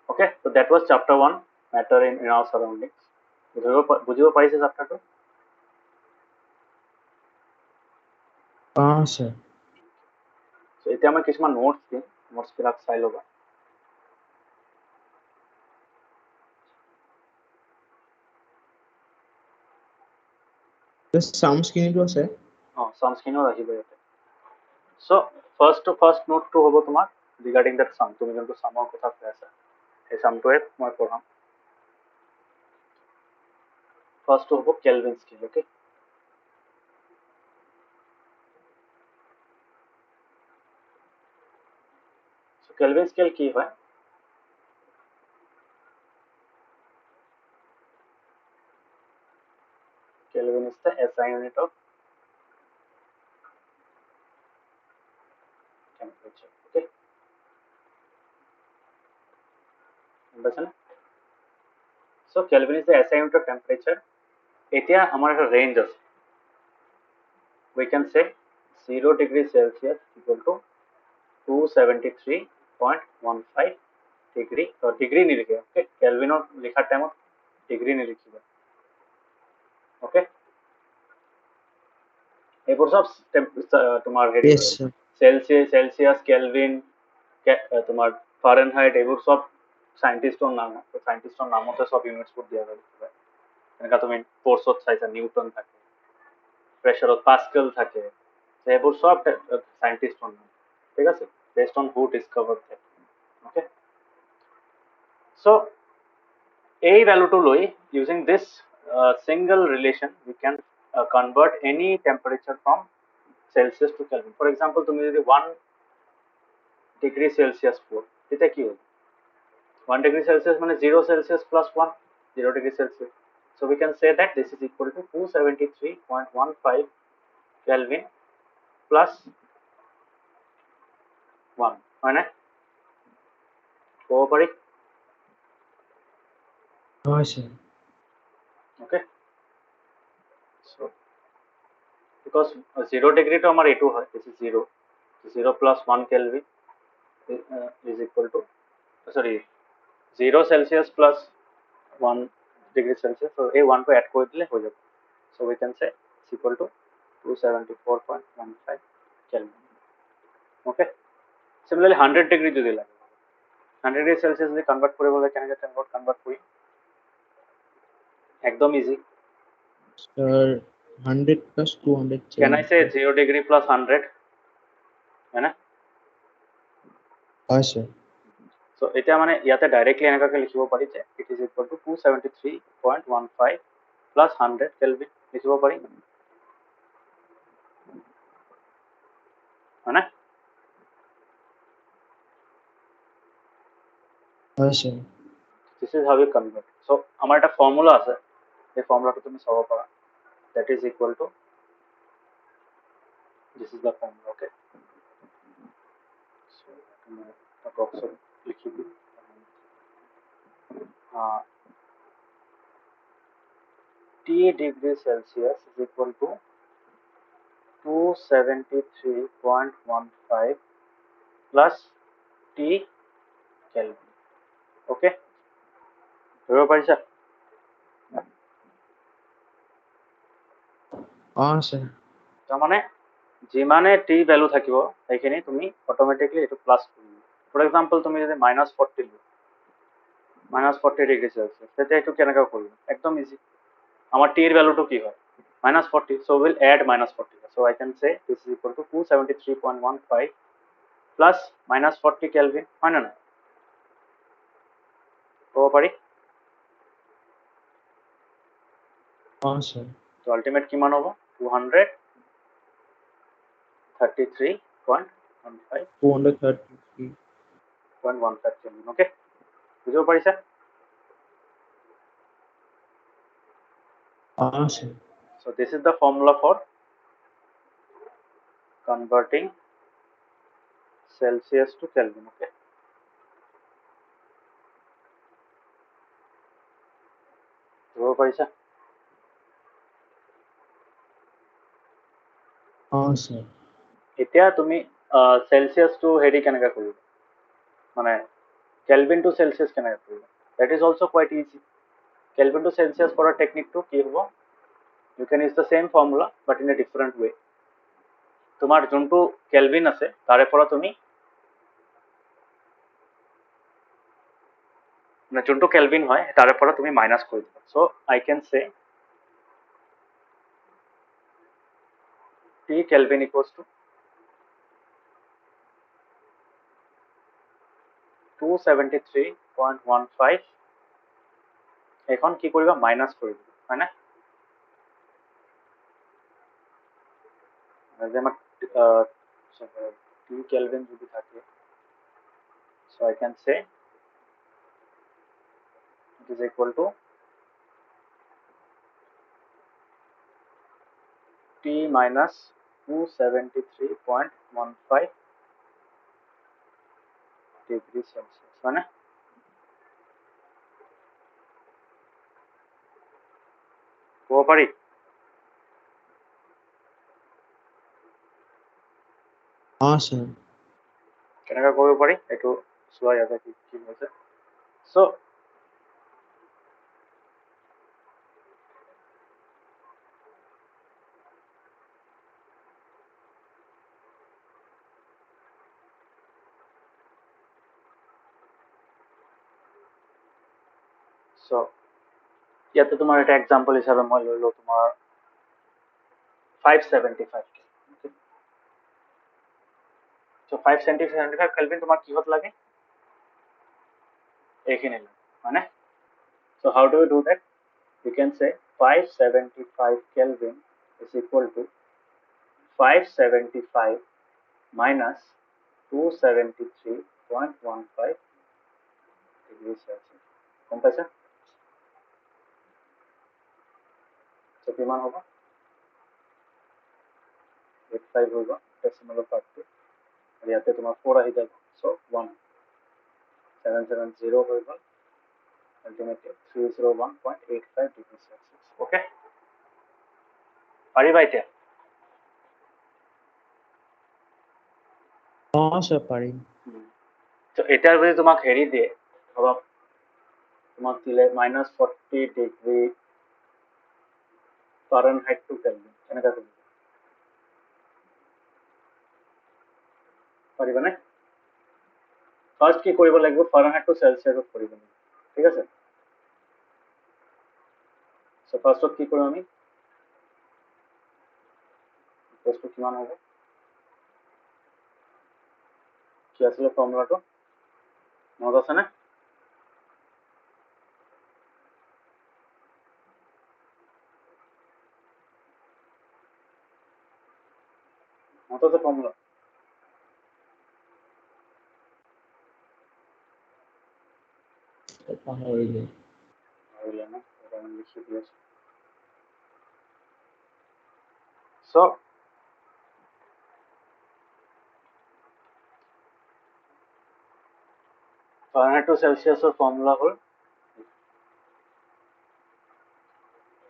okay so that was chapter 1 matter in our surroundings বুজিব পাৰিছে চাপ্টাৰটো Sir. so এতিয়া মই কিছুমান নোটছ দিম নোটছ বিলাক চাই ল'বা Just sounds খিনিটো আছে সামছ খিনিও ৰাখিব ইয়াতে so first নোটটো হ'ব তোমাৰ ৰিগাৰ্ডিং দ্যাট সাম তুমি যোনটো সামৰ কথা কৈ আছা সেই সামটোৱে মই পঢ়াম ফাৰ্ষ্টটো হ'ব Kelvin scale okay so Kelvin scale কি হয় Kelvin is the SI unit of temperature. Okay. বুঝছেনে? So Kelvin is the SI unit of temperature. এতিয়া আমাৰ একটা range আছে. We can say 0 degrees Celsius equal to 273.15 degree degree নিলিখে okay কেলভিনত লিখাৰ টাইমত ডিগ্ৰী নিলিখিবা ওকে এইবোৰ সব তোমাৰ হেৰি Yes, sir. সেলসিয়াস কেলভিন তোমাৰ ফাৰেনহাইট এইবোৰ সব সাইন্টিষ্টৰ নাম সাইন্টিষ্টৰ নামতে সব ইউনিটছবোৰ দিয়া হয় এনেকা তুমি ফোর্সত চাইছা নিউটন থাকে প্রেসারত পাস্কেল থাকে এইবোৰ সব সাইন্টিষ্টৰ নাম ঠিক আছে based on who discover that okay so এই ভ্যালুটো লৈ using this single relation we can convert any temperature from Celsius to Kelvin for example তুমি যদি 1 degree Celsius পোৱা তেতিয়া কি হ'ব 1 degree Celsius মানে 0 Celsius plus 1 0 degree Celsius so we can say that this is equal to 273.15 Kelvin plus 1 হয় না ক'ব পাৰি Oh, sir. okay so because 0 degree to আমার a2 হয় this is 0 0 plus 1 Kelvin is equal to sorry 0 Celsius plus 1 degree Celsius so a 1 to add করে দিলে হয়ে যাবে so we can say it's equal to 274.15 Kelvin okay similarly 100 degree যদি লাগে 100 degree Celsius যদি convert করে বলে কেন কনভার্ট করি একদম easy Sir, 100 plus 200. can I say 0 degree plus 100 है ना Oh, sir. so এটা মানে ইয়াতে ডাইরেক্টলি এনেকাকে লিখিব পাৰি যে it is equal to 273.15 plus 100 Kelvin লিখিব পাৰি है ना Oh, sir. this is how we convert so আমার একটা ফর্মুলা আছে এই ফর্মুলাটা তুমি চাব পাৰা that is equal to this is the formula okay so তুমি এটা বক্সত লিখি দিই T degree Celsius is equal to 273.15 plus T Kelvin okay ধৰিব পাৰিছা Oh, sir. তাৰমানে যিমানে টি ভ্যালু থাকিব সেইখিনি তুমি অটোমেটিকলি এটো প্লাস কৰিবা ফৰ এক্সাম্পল তুমি যদি -40 লোৱা -40 ডিগ্ৰী সেলসিয়াস তেতিয়া এটো কেনেকৈ কৰিবা একদম ইজি আমাৰ টি এর ভ্যালুটো কি হয় -40 so we'll add -40 so I can say this is equal to 273.15 plus -40 Kelvin হয় না ক'ব পাৰি Oh, sir. তো আলটিমেট কিমান হ'ব 233.15 233. Kelvin okay বুঝিব পাৰিছা Oh, sir. so this is the formula for converting Celsius to Kelvin okay বুঝিব পাৰিছা Oh, sir. এতিয়া তুমি সেলসিয়াস টু হেৰি কেনেকৈ কৰিবা মানে কেলভিন টু সেলসিয়াস কেনেকৈ কৰিবা that is also quite easy Kelvin to Celsius কৰাৰ টেকনিকটো কি হ'ব you can use the same formula but in a different way তোমাৰ যোনটো কেলভিন আছে তাৰে পৰা তুমি মানে যোনটো কেলভিন হয় তাৰে পৰা তুমি মাইনাস কৰি দিবা so I can say T Kelvin equals to 273.15 এখন কি কৰিবা মাইনাস কৰি দিবা হয় না যে আমাৰ T Kelvin যদি থাকে so I can say it is equal to T minus 273.15 degree Celsius হয় না ক'ব পাৰি Oh, sir. কেনেকৈ কৰিব পাৰি এইটো চোৱা ইয়াতে কি হৈছে so ইয়াতে তোমাৰ এটা এক্সাম্পল হিচাপে মই লৈ লওঁ তোমাৰ 575 okay. So 575 কেলভিন তোমাক কিহত লাগে এইখিনি মানে so how do we do that we can say 575 Kelvin is equal to 575 minus 273.15 degrees Celsius গম পাইছা so কিমান হ'ব 85 হ'ব decimal part ইয়াতে তোমাৰ 4 আহি যাব so 1770 হৈ গ'ল ultimately 301.85 degrees Celsius okay পাৰিবা এতিয়া sir, পাৰিম। so এতিয়া যদি তোমাক হেৰি দিয়ে ভাবা তোমাক দিলে -40 ডিগ্ৰী ফাৰেনহাইট টু কেলভিন কেনেকা কৰিব পাৰিবানে ফাৰ্ষ্ট কি কৰিব লাগিব ফাৰেনহাইট টু চেলচিয়াছত কৰিব লাগিব ঠিক আছে সো ফাৰ্ষ্টত কি কৰিম আমি ইকুৱেলটো কিমান হ'ব কি আছিল ফৰ্মুলাটো মনত আছে না মনত আছে ফৰ্মুলা পাহৰিলো। পাৰিলা না এটা আমি লিখি দি আছো সো ফাৰেনহাইট টু চেলচিয়াছৰ ফৰ্মুলা হ'ল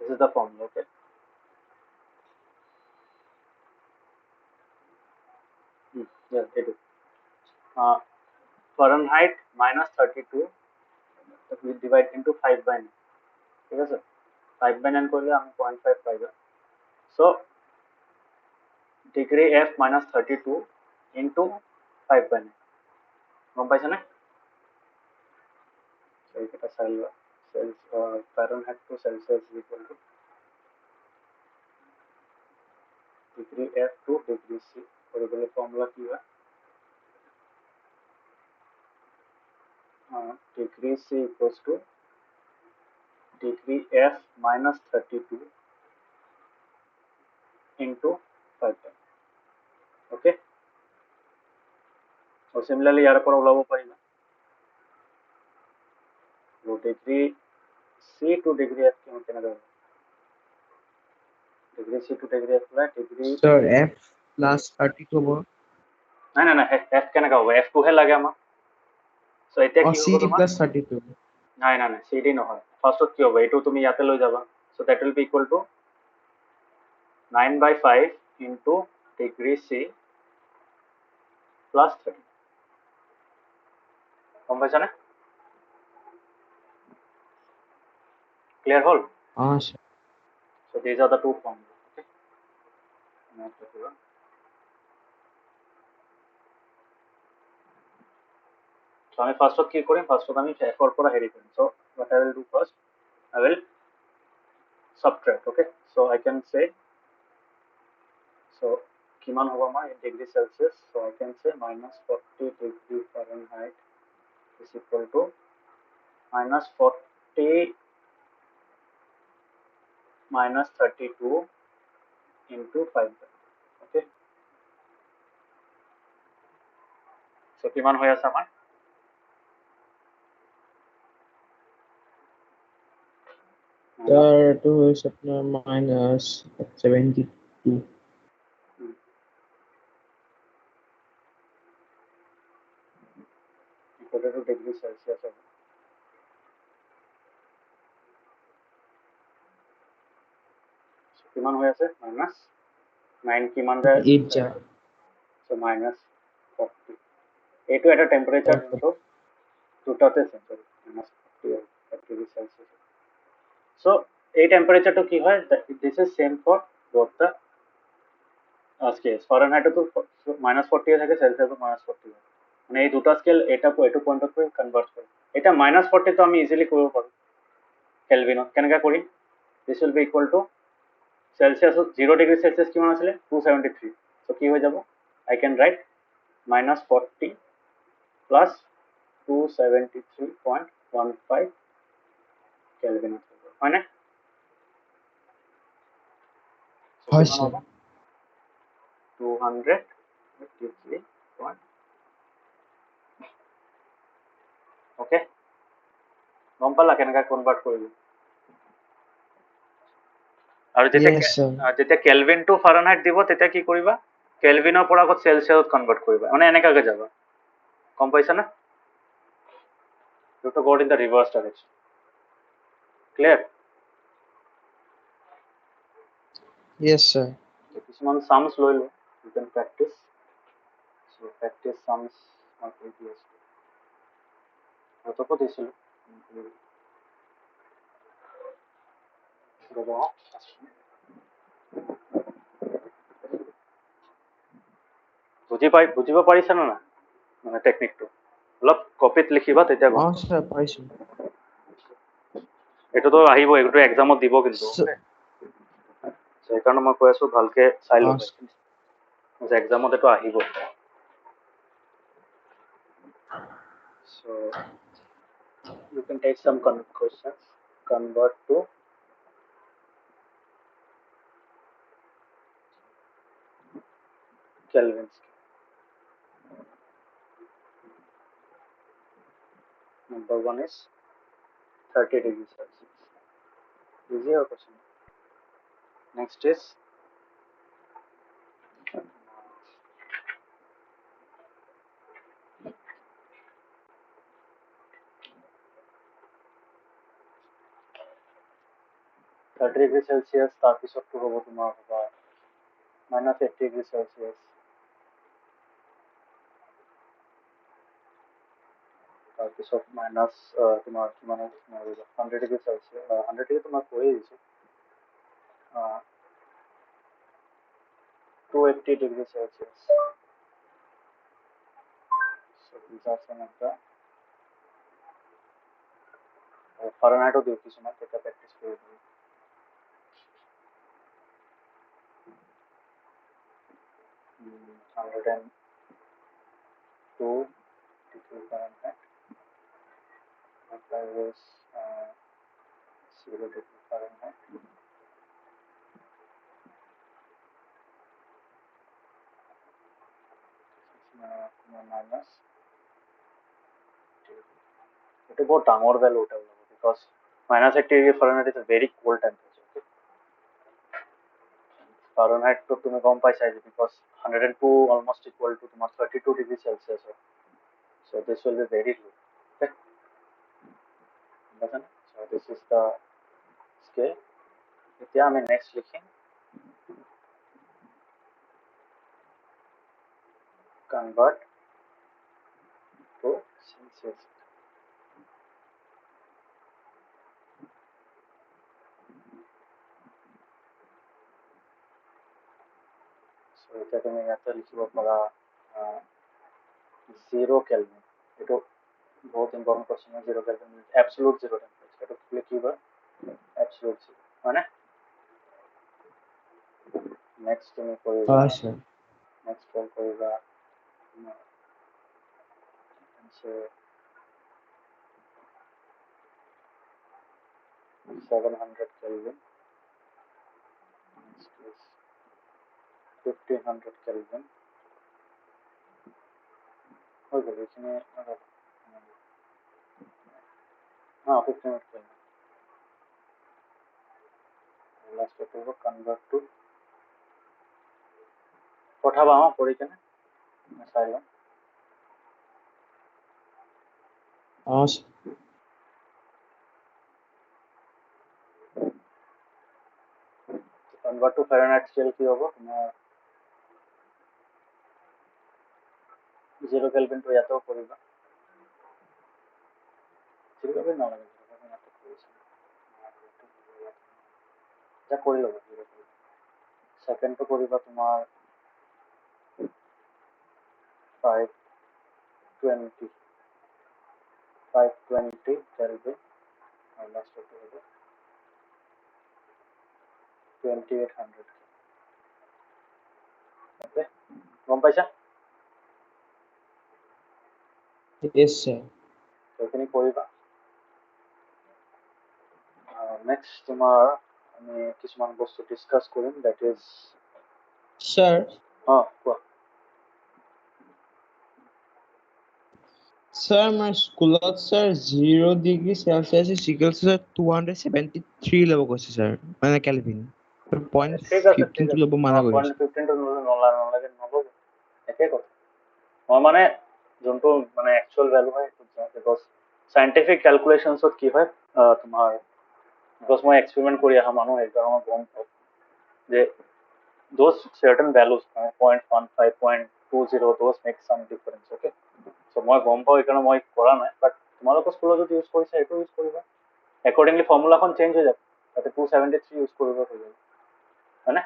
this is the formula okay yeah it is Fahrenheit -32 we divide into 5/9 ঠিক আছে 5/9 করলে আমি 0.5 পাই যাম so degree F -32 into 5/9 গম পাইছা না এইটা চাই লোৱা Fahrenheit to Celsius is equal to degree F to degree C কৰিবলৈ ফৰ্মুলা কি হয় degree C equals to degree F -32 into 5/9 okay so similarly ইয়াৰ পৰা ওলাব পাৰিবা so degree C to degree F কেনেকৈ হ'ব degree C to degree F La degree Sir, F plus 32 হ'ব। নাই নাই নাই F কেনেকৈ হ'ব F টোহে লাগে আমাক so এতিয়া কি C হ'ব তোমাৰ plus 32 নাই নাই নাই CD নহয় ফাৰ্ষ্টত কি হ'ব এইটো তুমি ইয়াতে লৈ যাবা so that will be equal to 9/5 into degree C plus 30 গম পাইছানে clear হ'ল sir. so these are the two formulas okay so আমি ফাৰ্ষ্টত কি কৰিম ফাৰ্ষ্টত আমি F ৰ পৰা হেৰি কৰিম so what I will do first I will subtract okay so I can say so কিমান হ'ব আমাৰ in degree Celsius so I can say -40 degree Fahrenheit is equal to -40 -32 into 5 okay so কিমান হৈ আছে আমাৰ Sir, to is আপোনাৰ -72 equal to degree Celsius হ'ব কিমান হৈ আছে -9 কিমান যায় 8 যায় so -40 এইটো এটা টেম্পাৰেচাৰ যোনটো দুটাতে সেম সরি -40 সো এই টেম্পারেচারটা কি হয় this is same for both the scale ফারেনহাইটে তো -40 থাকে সেলসিয়াসে -40 মানে এই দুটো স্কেল এটা এটু পয়েন্ট অফ কনভার্ট করে এটা -40 তো আমি ইজিলি করব পারো কেলভিনত কেনেকা করি this will be equal to Celsius 0 degree Celsius কিমান আছিলে 273 সো কি হৈ যাব I can write -40 plus 273.15 Kelvin হয় না হয় স্যার 253 ওকে গম পালা কেনেকা কনভার্ট কৰিলো আৰু যেতিয়া ইয়েছ স্যার যেতিয়া কেলভিন টু ফাৰেনহাইট দিব তেতিয়া কি কৰিবা কেলভিনৰ পৰা আকৌ চেলচিয়াছত কনভাৰ্ট কৰিবা মানে এনেকাকে যাবা গম পাইছা না you have to go in the reverse direction clear yes sir কিছুমান sums লৈ লো you can practice so practice sums or previous কতকো দিছিলো বুজিব পাৰিছা না মানে টেকনিকটো অলপ কপিত লিখিবা তেতিয়া গম স্যার পাইছো এইটোতো আহিব এইটো এক্সামত দিব কিন্তু সেইকাৰণে মই কৈ আছো ভালকে চাই ল'বা যে এক্সামত এইটো আহিব so you can take some questions convert to kelvins number 1 is 30 degrees celsius easy or question next is 30 degree Celsius তাৰপিছতটো হ'ব তোমাৰ হ'ব -80 ডিগ্ৰী সেলসিয়াস তাৰপিছত মাইনাস তোমাৰ কিমান 100 ডিগ্ৰী সেলসিয়াস 100 ডিগ্ৰী তোমাৰ কৈয়ে দিছো 280 degree Celsius so these are some of the ফারেনহাইটও দিও কিছুমান তেতিয়া প্ৰেক্টিছ কৰিব 102 degree Fahrenheit. That was 0 degree Fahrenheit. Minus. It is about ডাঙৰ value because -80 degree Fahrenheit is a very cold temperature. Okay? Fahrenheit to তুমি গম পাইছা because 102 almost equal to তোমার 32 degree Celsius. So this will be very low. Okay? So this is the scale. এতিয়া আমি next লিখিম convert to Celsius. So এতিয়া তুমি ইয়াতে লিখিব পাৰা 0 Kelvin. এইটো बहुत important question है 0 Kelvin absolute 0 temperature এটা লিখিবা absolute 0 মানে next তুমি কৰিবা স্যার next কল কৰিবা so 700 Kelvin next is 1500 Kelvin হৈ গ'ল এখানে হ্যাঁ 1500 Kelvin last করব convert to পঠাবা পড়ি কেনে চাই লম convert to Fahrenheit scale কি হ'ব তোমাৰ 0 Kelvin to ইয়াতেও কৰিবা জিৰ' কপি নালাগে, জিৰ' কপি নালাগে কৰিছোঁ যা কৰি ল'ব জিৰ' কপি। সেকেন্ডটো কৰিবা তোমাৰ 520 Kelvin আর লাস্টটা হবে 2800 ওকে গম পাইছা Yes, sir. সেইখিনি কৰিবা নেক্সট তোমাৰ আমি কিছুমান বস্তু discuss Karim that is Sir, কোৱা sir, my school sir 0°C is equal to 273 level কৈছে sir, মানে Kelvin. Point ঠিক আছে 15 to level মানা কৰিছে. 0.15 টো নালাগে নল'ব একে কথা মই মানে যোনটো মানে একচুয়াল ভ্যালু হয় বিকজ সাইন্টিফিক ক্যালকুলেশনছত কি হয় তোমাৰ বিকজ মই এক্সপেৰিমেন্ট কৰি অহা মানুহ সেইকাৰণে মই গম পাওঁ যে those certain values 0.15 0.20 those make some difference okay so মই গম পাওঁ এইকাৰণে মই কৰা নাই বাট তোমালোকৰ স্কুলত যদি ইউজ কৰিছে এইটো ইউজ কৰিবা একৰ্ডিংলি ফৰ্মুলাখন চেঞ্জ হৈ যাব তাতে 273 ইউজ কৰিব হৈ যাব হয়নে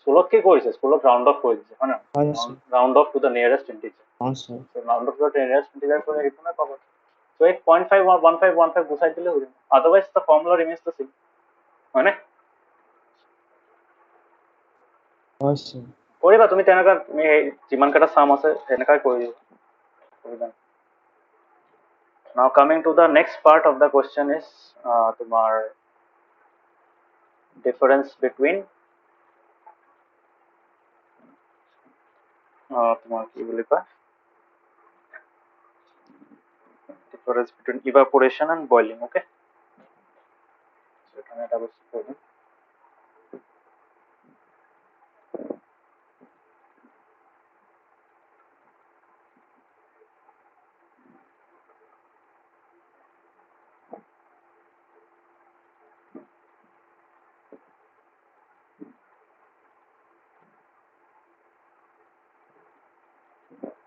স্কুলত কি কৰিছে স্কুলত ৰাউণ্ড অফ কৰি দিছে হয় না হয়, sir. Round of to the nearest integer Oh, sir. so round of the nearest integer করে এখানে পাবো so এই 0.5 or 1515 বসাই দিলে হয়ে যাবে otherwise the formula remains the same মানে Oh, sir. কৰিবা তুমি তেনেকা তুমি যিমান কেটা সাম আছে তেনেকাই কৰি দিবা now coming to the next part of the question is তোমাৰ difference between তোমাৰ কি বুলি কয় difference between evaporation and boiling okay so এখানে এটা বস্তু করব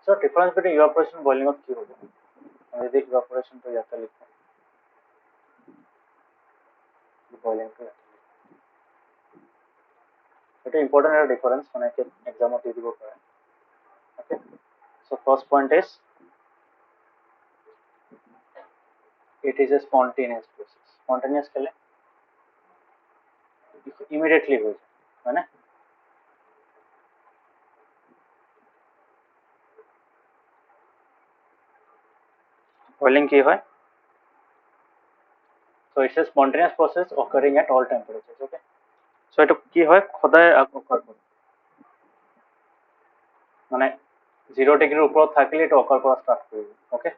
so difference between evaporation and boiling কি হবে আমি যদি evaporation তো ইয়াতে লিখো boiling তো এটা ইম্পর্টেন্ট একটা ডিফারেন্স মানে এক্সামত দি দিব পাৰে okay so first point is it is a spontaneous process spontaneous কেলে immediately হয়ে যায় মানে boiling কি হয় so it's a spontaneous process occurring at all temperatures okay so এটা কি হয় সদায় occur করে মানে 0 ডিগ্রির উপর থাকলে এটা occur করা স্টার্ট করবে ওকে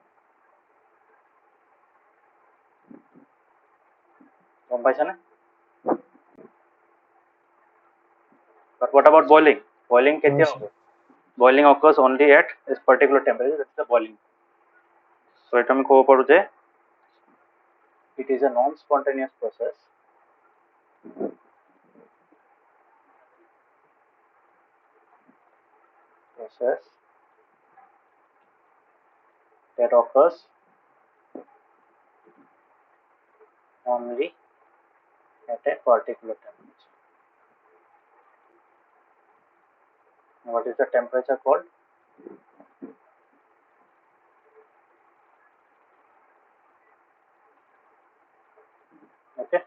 গম পাইছা না but what about boiling boiling কেতিয়া হবে boiling occurs only at this particular temperature that's the boiling so এটা আমি কব পাৰো যে it is a non spontaneous process that occurs only at a particular temperature. What is the temperature called? Okay.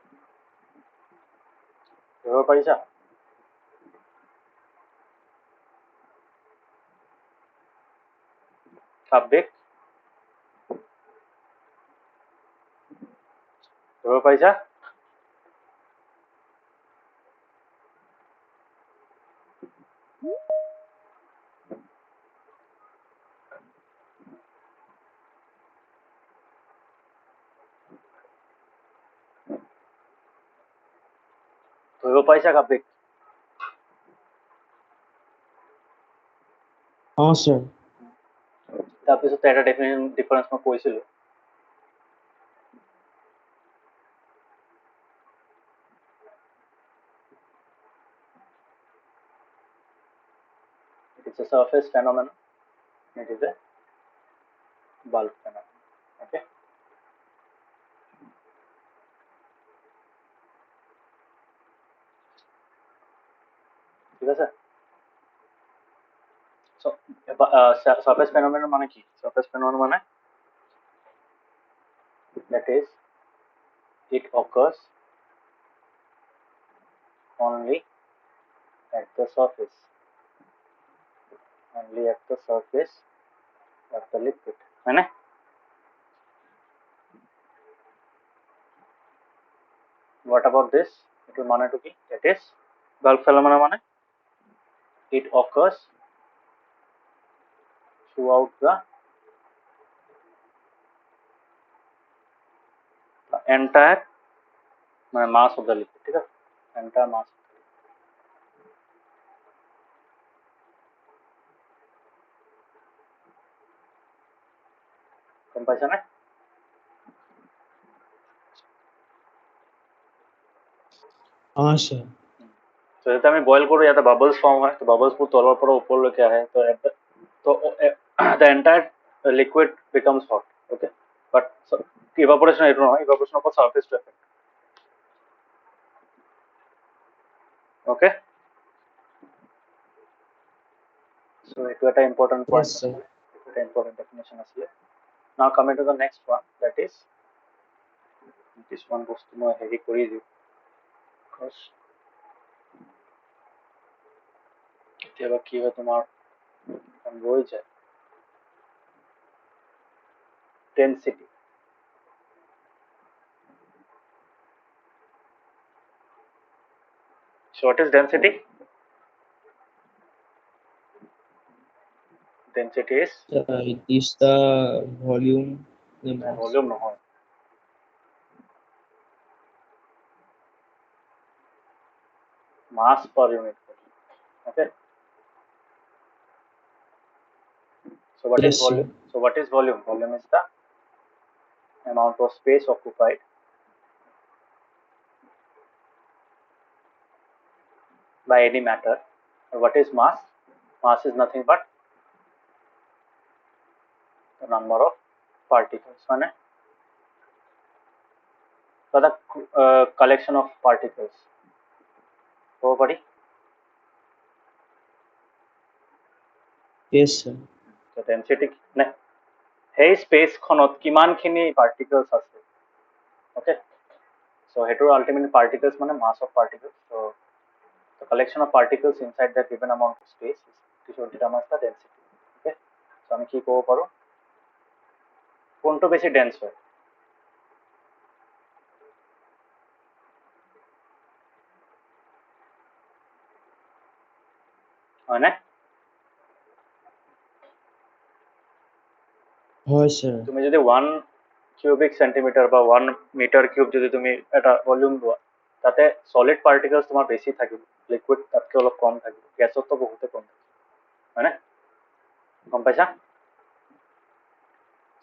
ধৰিব পাৰিছা subject ধৰিব পাৰিছা ধৰিব পাৰিছা সাবজেক্ট Oh, sir. তাৰপিছত এটা ডেফিনেশ্যন ডিফাৰেন্স মই কৈছিলো it's a surface phenomenon it is a bulk phenomenon okay ঠিক আছে? So surface phenomenon মানে কি? Surface phenomenon মানে that is it occurs only at the surface, only at the surface of the liquid, মানে what about this? এটার মানেটা কি? That is bulk phenomena মানে it occurs throughout the entire মানে mass of the liquid, ঠিক আছে? Entire mass. গম পাইছা নে? sir. তো যদি আমি বয়েল করি ইয়াতে বাবলস ফর্ম হয়, তো বাবলসবোৰ তলৰ পৰা ওপৰলৈকে আহে, তো the entire liquid becomes hot, okay? But evaporation এইটো নহয়, evaporation অকল surface to affect, okay? So এইটো এটা important point, Yes, sir. এটা important definition আছিলে. Now coming to the next one, that is this one বস্তু মই হেৰি কৰি দিওঁ, because কেতিয়াবা কি হয় তোমাৰ ৰৈ যায়, density. So what is density? Density is It is the volume. The mass. volume নহয়, mass per unit volume, okay? So what is Yes, sir. volume? So what is volume? Volume is the amount of space occupied by any matter. What is mass? Mass is nothing but the number of particles, মানে বা the collection of particles. ক'ব পাৰি? Yes, sir. So density নে সেই স্পেচখনত কিমানখিনি particles আছে, okay? So সেইটো ultimately particles মানে mass of particles. So the collection of particles inside that given amount of space is determines the density, okay? So আমি কি ক'ব পাৰো, কোনটো বেছি ডেন্স হয়? হয়নে? হয়, sir. তুমি যদি 1 cubic centimeter বা 1 meter cube যদি তুমি এটা ভলিউম লোৱা, তাতে সলিড পাৰ্টিকলছ তোমাৰ বেছি থাকিব, লিকুইড তাতকে অলপ কম থাকিব, গেছততো বহুতে কম থাকিব, হয়নে? গম পাইছা?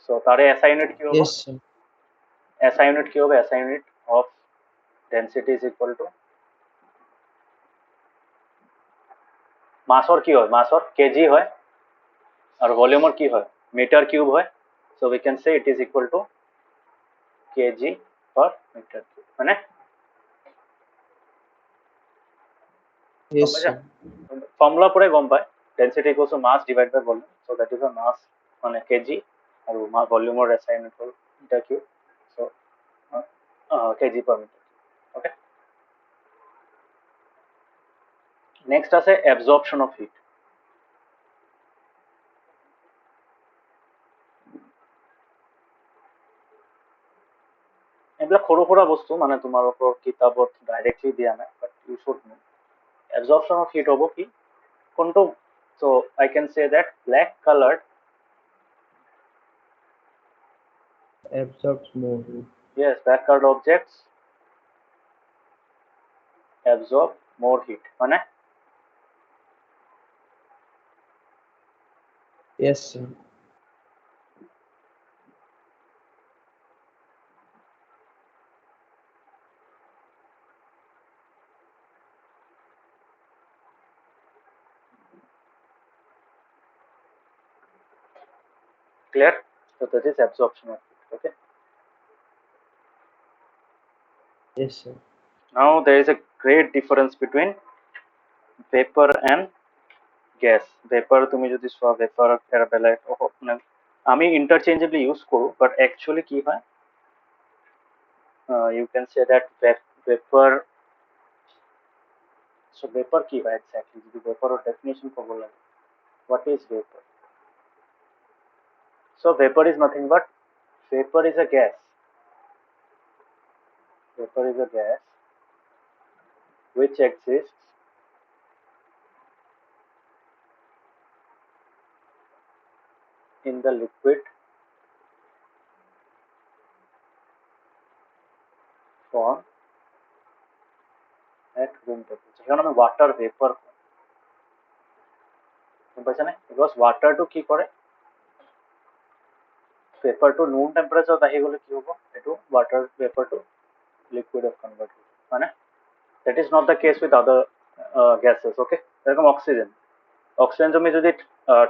সো তাৰে এসআই ইউনিট কি হ'ব? Yes, sir. এসআই ইউনিট কি হ'ব? SI unit of density is equal two মাছৰ কি হয়? মাছৰ কেজি হয় আৰু ভলিউমৰ কি হয়? মিটাৰ কিউব হয়. So we can say it is equal to kg per metre cube, হয়নে? Yes, sir. ফর্মুলা পরে গম পায়, density equals to mass divide by volume, so that is the mass মানে কেজি আৰু ভলিউমৰ এসআই ইউনিট হ'ল metre cube, so kg per metre, okay? Next আছে absorption of hit. এইবিলাক সৰু সুৰা বস্তু, মানে তোমালোকৰ কিতাপত ডাইৰেক্টলি দিয়া নাই, but you should know. Absorption of heat হ'ব কি, কোনটো, so I can say that black coloured, Absorbs more heat. yes, black colored objects absorb more heat, মানে Yes, sir. clear? So that is absorption of heat, okay? Yes, sir. Now there is a great difference between vapour and gas. Vapour তুমি যদি চোৱা vapour এর বেলায় মানে আমি interchangeably use কৰো, but actually কি হয়, you can say that vapour. So vapour কি হয় এক্স্যাক্টলি, যদি ভেপারের ডেফিনেশন কব লাগে, what is vapour? So vapour is nothing but, vapor is a gas. Vapor is a gas which exists in the liquid form at room temperature. এখন আমি water vapour বুঝছেন না, বিকজ ওয়াটার টু কি করে, vapour two নুন temperature আহি গলে কি হব, এটু water vapour to liquid of convert হবে, মানে that is not the case with other gases. Okay, এরকম অক্সিজেন, অক্সিজেন তুমি যদি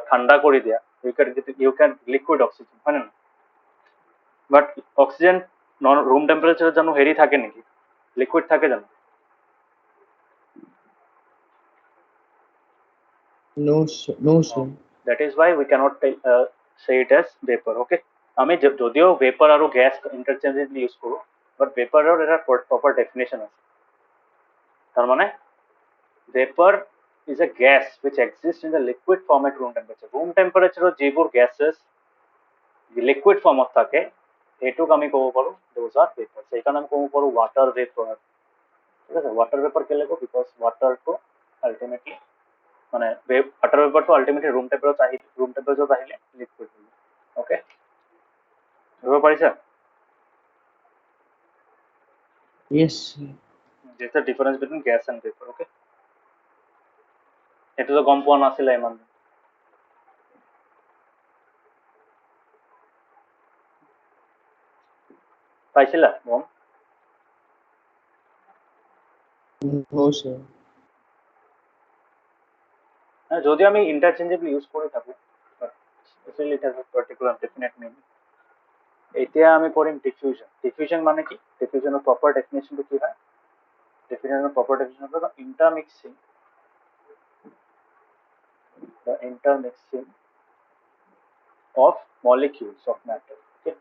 ঠান্ডা করে দিয়া, ইউ ক্যান লিকুইড অক্সিজেন, হয় না? বাট অক্সিজেন রুম টেম্পারেচারের জন্য হেরি থাকে নাকি, লিকুইড থাকে জানো? No, sir. No, sir. That is why we cannot say it as vapor. Okay, আমি যদিও ভেপার আর গ্যাস ইন্টারচেঞ্জেবলি ইউজ করব, বাট ভেপারের এর প্রপার ডেফিনেশন আছে। তার মানে vapor is a gas which exists in the liquid form at room temperature. room temperature যেবোৰ gases liquid form থাকে সেইটোক আমি ক'ব পাৰো those are vapors। সেইকাৰণে আমি ক'ব পাৰো water vapor। ঠিক আছে, water vapor কেলে কো, because water to ultimately মানে water vapor to ultimately room temperature আহিলে liquid হব। ওকে, বুঝতে পারিছা? Yes, sir. There's a difference between gas and vapor। okay, এইটো তো গম পোৱা নাছিলে ইমান। পাইছিলা গম? No, sir. যদিও আমি ইন্টারচেঞ্জেবলি ইউজ করে থাকো, but specially it has a particular definite meaning. এতিয়া আমি কৰিম ডিফিউজন। ডিফিউজন মানে কি, ডিফিউজনৰ প্ৰপাৰ ডেফিনেশনটো কি হয়, ডিফিউজনৰ প্ৰপাৰ ডেফিনেশন হল ইন্টারমিক্সিং, the intermixing of molecules of matter। okay,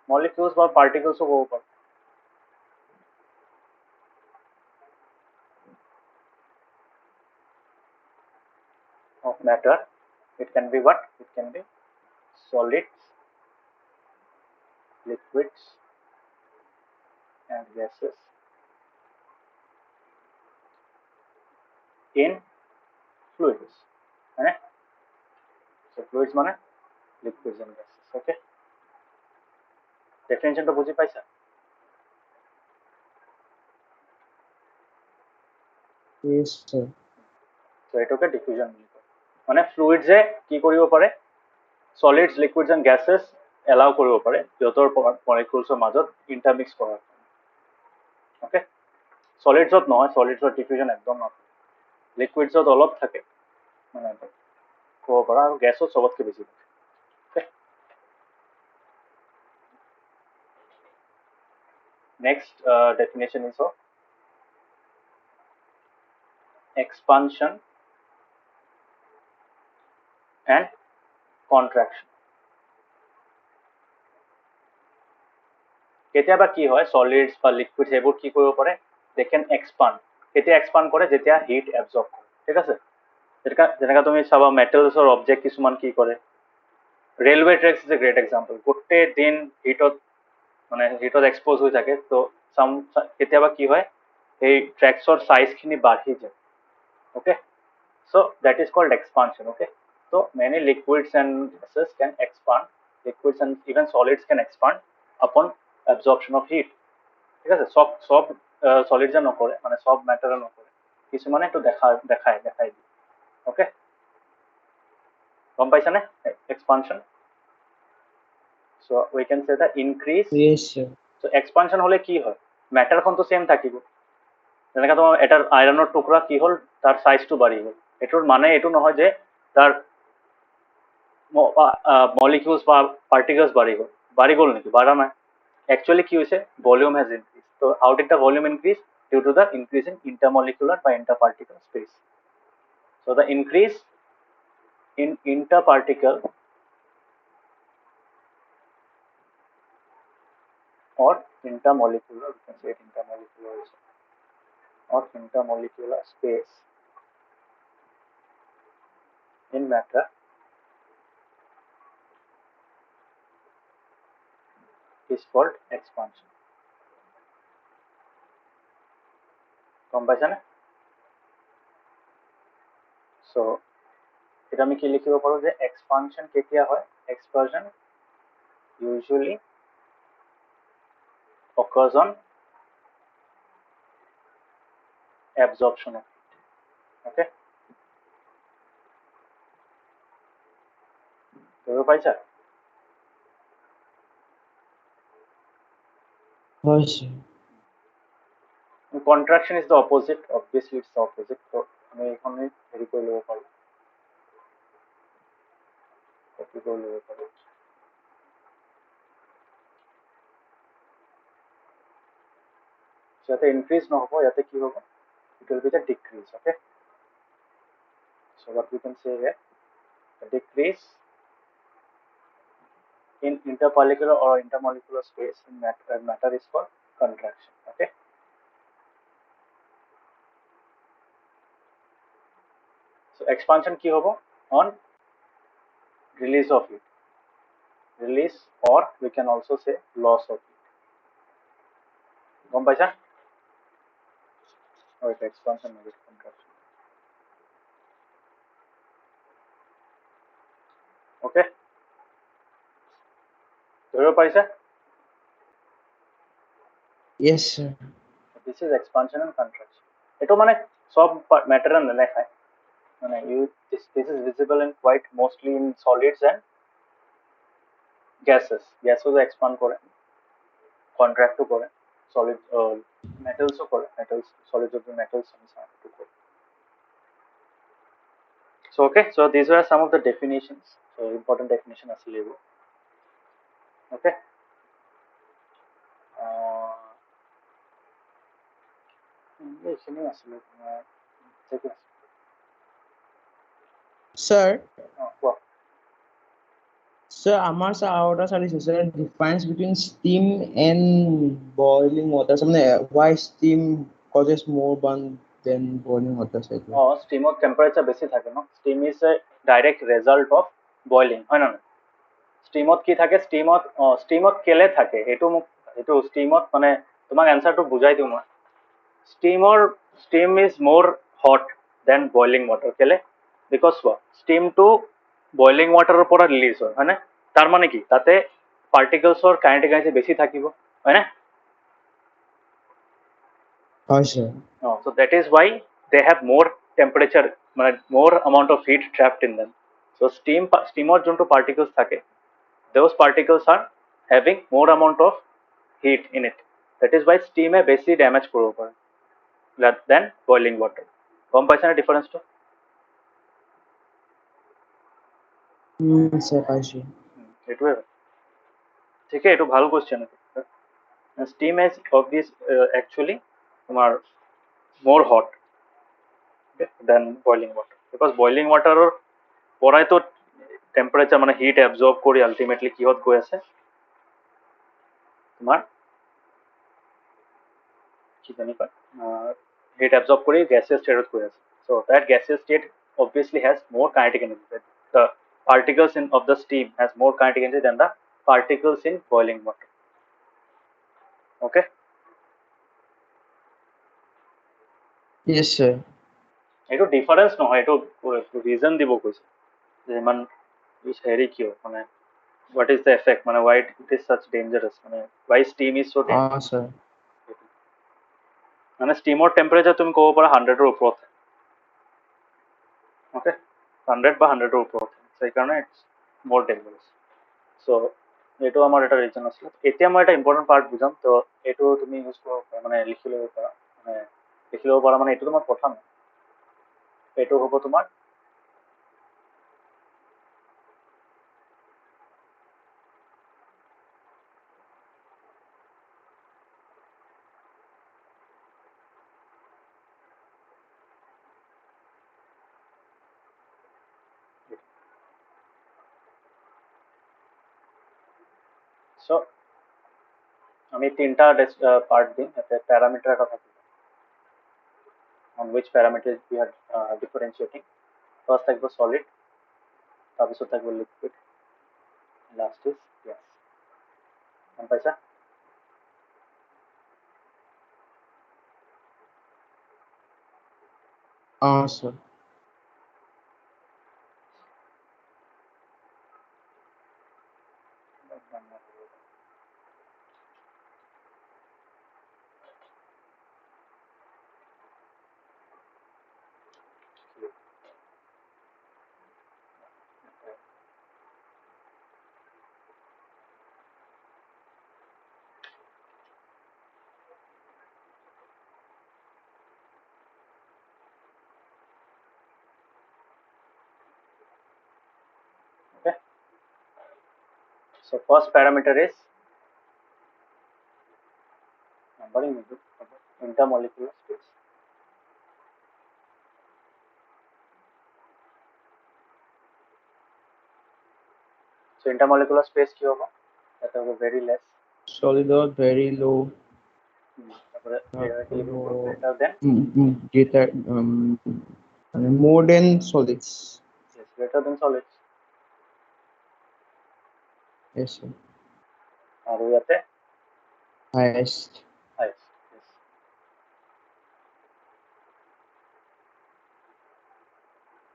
molecules বা particles ও ক'ব পাৰো। of matter, it can be what, it can be solids, liquids and gases in fluids, মানে so fluids মানে liquids and gases। okay, ডেফিনেশনটা বুঝি পাইছা? Yes, sir. তো এটাকে diffusion বুলি কয়। মানে ফ্লুইডসে কি কৰিব পাৰে, solids, liquids and gases allow কৰিব পাৰে সিহঁতৰ মলিকুলছৰ মাজত ইন্টাৰমিক্স কৰাৰ। ওকে, সলিডছত নহয়, সলিডছত ডিফিউজন একদম নহয়, লিকুইডছত অলপ থাকে মানে ক'ব পাৰা, আৰু গেছত চবতকে বেছি থাকে। Next definition is of expansion and contraction। কেতিয়াবা কি হয়, সলিডস বা লিকুইড সেইবোৰ কি কৰিব পাৰে, দে কেন এক্সপান্ড। কেতিয়া এক্সপান্ড কৰে, যেতিয়া হিট এবজর্ব কৰে। ঠিক আছে, যেনেকা তুমি চাবা মেটেলছৰ অবজেক্ট কিছুমান কি কৰে, railway tracks is a great example. গোটেই দিন হিটত মানে হিটত এক্সপোজ হৈ থাকে, তো কেতিয়াবা কি হয়, এই ট্ৰেক্সৰ সাইজখিনি বাঢ়ি যায়। okay, so that is called expansion। okay, so many liquids and gases can expand, liquids and even solids can expand upon absorption of heat। ঠিক আছে, সব সব সলিডসে নকৰে, মানে সব ম্যাটারে নকৰে, কিছুমানে একটু দেখাই দিয়ে। ওকে, গম পাইছানে expansion? so we can say the increase। Yes, sir. so expansion হলে কি হয়, ম্যাটারখন তো সেম থাকিব। যেনেকা তোমার এটার আয়রনের টুকরা কি হল, তার সাইজটো বাঢ়ি গল, এটোর মানে এইটো নহয় যে তার মলিকিউলস বা পার্টিকলস বাঢ়ি গল নেকি, বাঢ়া নাই। একচুয়ালি কি হয়েছে, ভলিউম হ্যাজ ইনক্রিজ। তো how did the volume increase? Due to the increase in intermolecular বা interparticular space. So the increase in interparticle or intermolecular, we can say it intermolecular also, or intermolecular space in matter is called expansion. গম পাইছানে? So এটা আমি কি লিখিব পাৰো যে expansion কেতিয়া হয়? Expansion usually occurs on absorption of heat. Okay, বুঝতে পাইছা? হয় sir. Contraction is the opposite, obviously it's the opposite. So আমি এখানে হেৰি কৰি ল'ব পাৰো, কপি কৰি ল'ব পাৰো। যাতে increase নহব, ইয়াতে কি হ'ব? It will be the decrease. Okay, so what we can say here, the decrease in intermolecular or intermolecular space in matter is called contraction. Okay, so expansion কি হ'ব? On release of heat, release, or we can also say loss of heat. গম পাইছা? Or expansion or contraction. Okay, ধৰিব পাৰিছা? Yes sir. This is expansion and contraction. এটো মানে সব ম্যাটারে নেলেখায়, মানে this is visible in quite mostly in solids and gases. Gases expand করে, contract করে, solid metals করে, metals solids of the metals করে. So okay, so these were some of the definitions. So important definition আসলে এগুলো. Okay, এখানে আসলে ঠিক আছে। Sir, কোৱা। sir, আমার স্যার আরোটা চালিছে sir, difference between steam and boiling water. মানে why steam causes more burn than boiling water sir? স্টিমত টেম্পারেচার বেশি থাকে ন, steam is a direct result of boiling, হয় না? স্টিমত কি থাকে? স্টিমত কেলে থাকে এইটো মোক, এইটো স্টিমত মানে তোমাক এনসাৰটো বুজাই দিওঁ মই। Steam is more hot than boiling water. কেলে? বিকজ চোৱা, স্টিমটো বইলিং ৱাটাৰৰ পৰা ৰিলিজ হয়, হয়নে? তাৰ মানে কি, তাতে পাৰ্টিকলছৰ কাইনেটিক এনাৰ্জি বেছি থাকিব, হয়নে? হয় sir. So that is why they have more temperature, মানে more amount of heat trapped in them. So steamer যোনটো particles থাকে, those particles are having more amount of heat in it. That is why steam এ বেছি damage কৰিব পাৰে than boiling water. গম পাইছা না ডিফারেন্সটো? Sir পাইছো। এইটোৱে ঠিক আছে, এইটো ভাল question. steam is obvious actually তোমাৰ more hot than boiling water, because boiling water পৰাই তো টেম্পারেচার মানে হিট অ্যাবজর্ব করে আলটিমেটলি কিহত গৈ আছে, তোমাৰ কি জানি কয়, হিট অ্যাবজর্ব করে গ্যাসিয়াস স্টেটত গৈ আছে। So that gaseous state obviously has more kinetic energy. The particles of the steam has more kinetic energy than the particles in boiling water. Okay, Yes sir. এইটো ডিফারেন্স নহয়, এইটো reason দিব কৈছে যে ইমান হেৰি কিয়, মানে what is the effect, মানে why it is such dangerous, মানে why steam is so dangerous. Sir. মানে স্টিমৰ টেম্পারেচার তুমি ক'ব পাৰা 100 এর ওপৰত। ওকে, 100 বা 100 এর ওপৰত, সেইকাৰণে ইটস মোৰ ডেঞ্জারাস। সো এইটো আমাৰ এটা ৰিজন আছিল। এতিয়া মই এটা ইম্পৰ্টেণ্ট পাৰ্ট বুজাম, তো এইটো তুমি ইউজ কৰিব পাৰা, মানে লিখি ল'ব পাৰা, মানে এইটো তোমাৰ প্ৰথম, এইটো হ'ব তোমাৰ আমি তিনটা পার্ট দিম এতে প্যারামিটার কথা on which parameters we are differentiating. First থাকবে solid, তাৰপিছত থাকবে liquid, last is gas. গম পাইছা? Sir. Okay. So first parameter is numbering intermolecular space. So intermolecular space কি হবে? এটা হবে very less. Solid or very low. তারপরে greater than Greater, more than solids. yes, greater than solids. Yes, sir. আর ইয়াতে Highest. highest. Yes.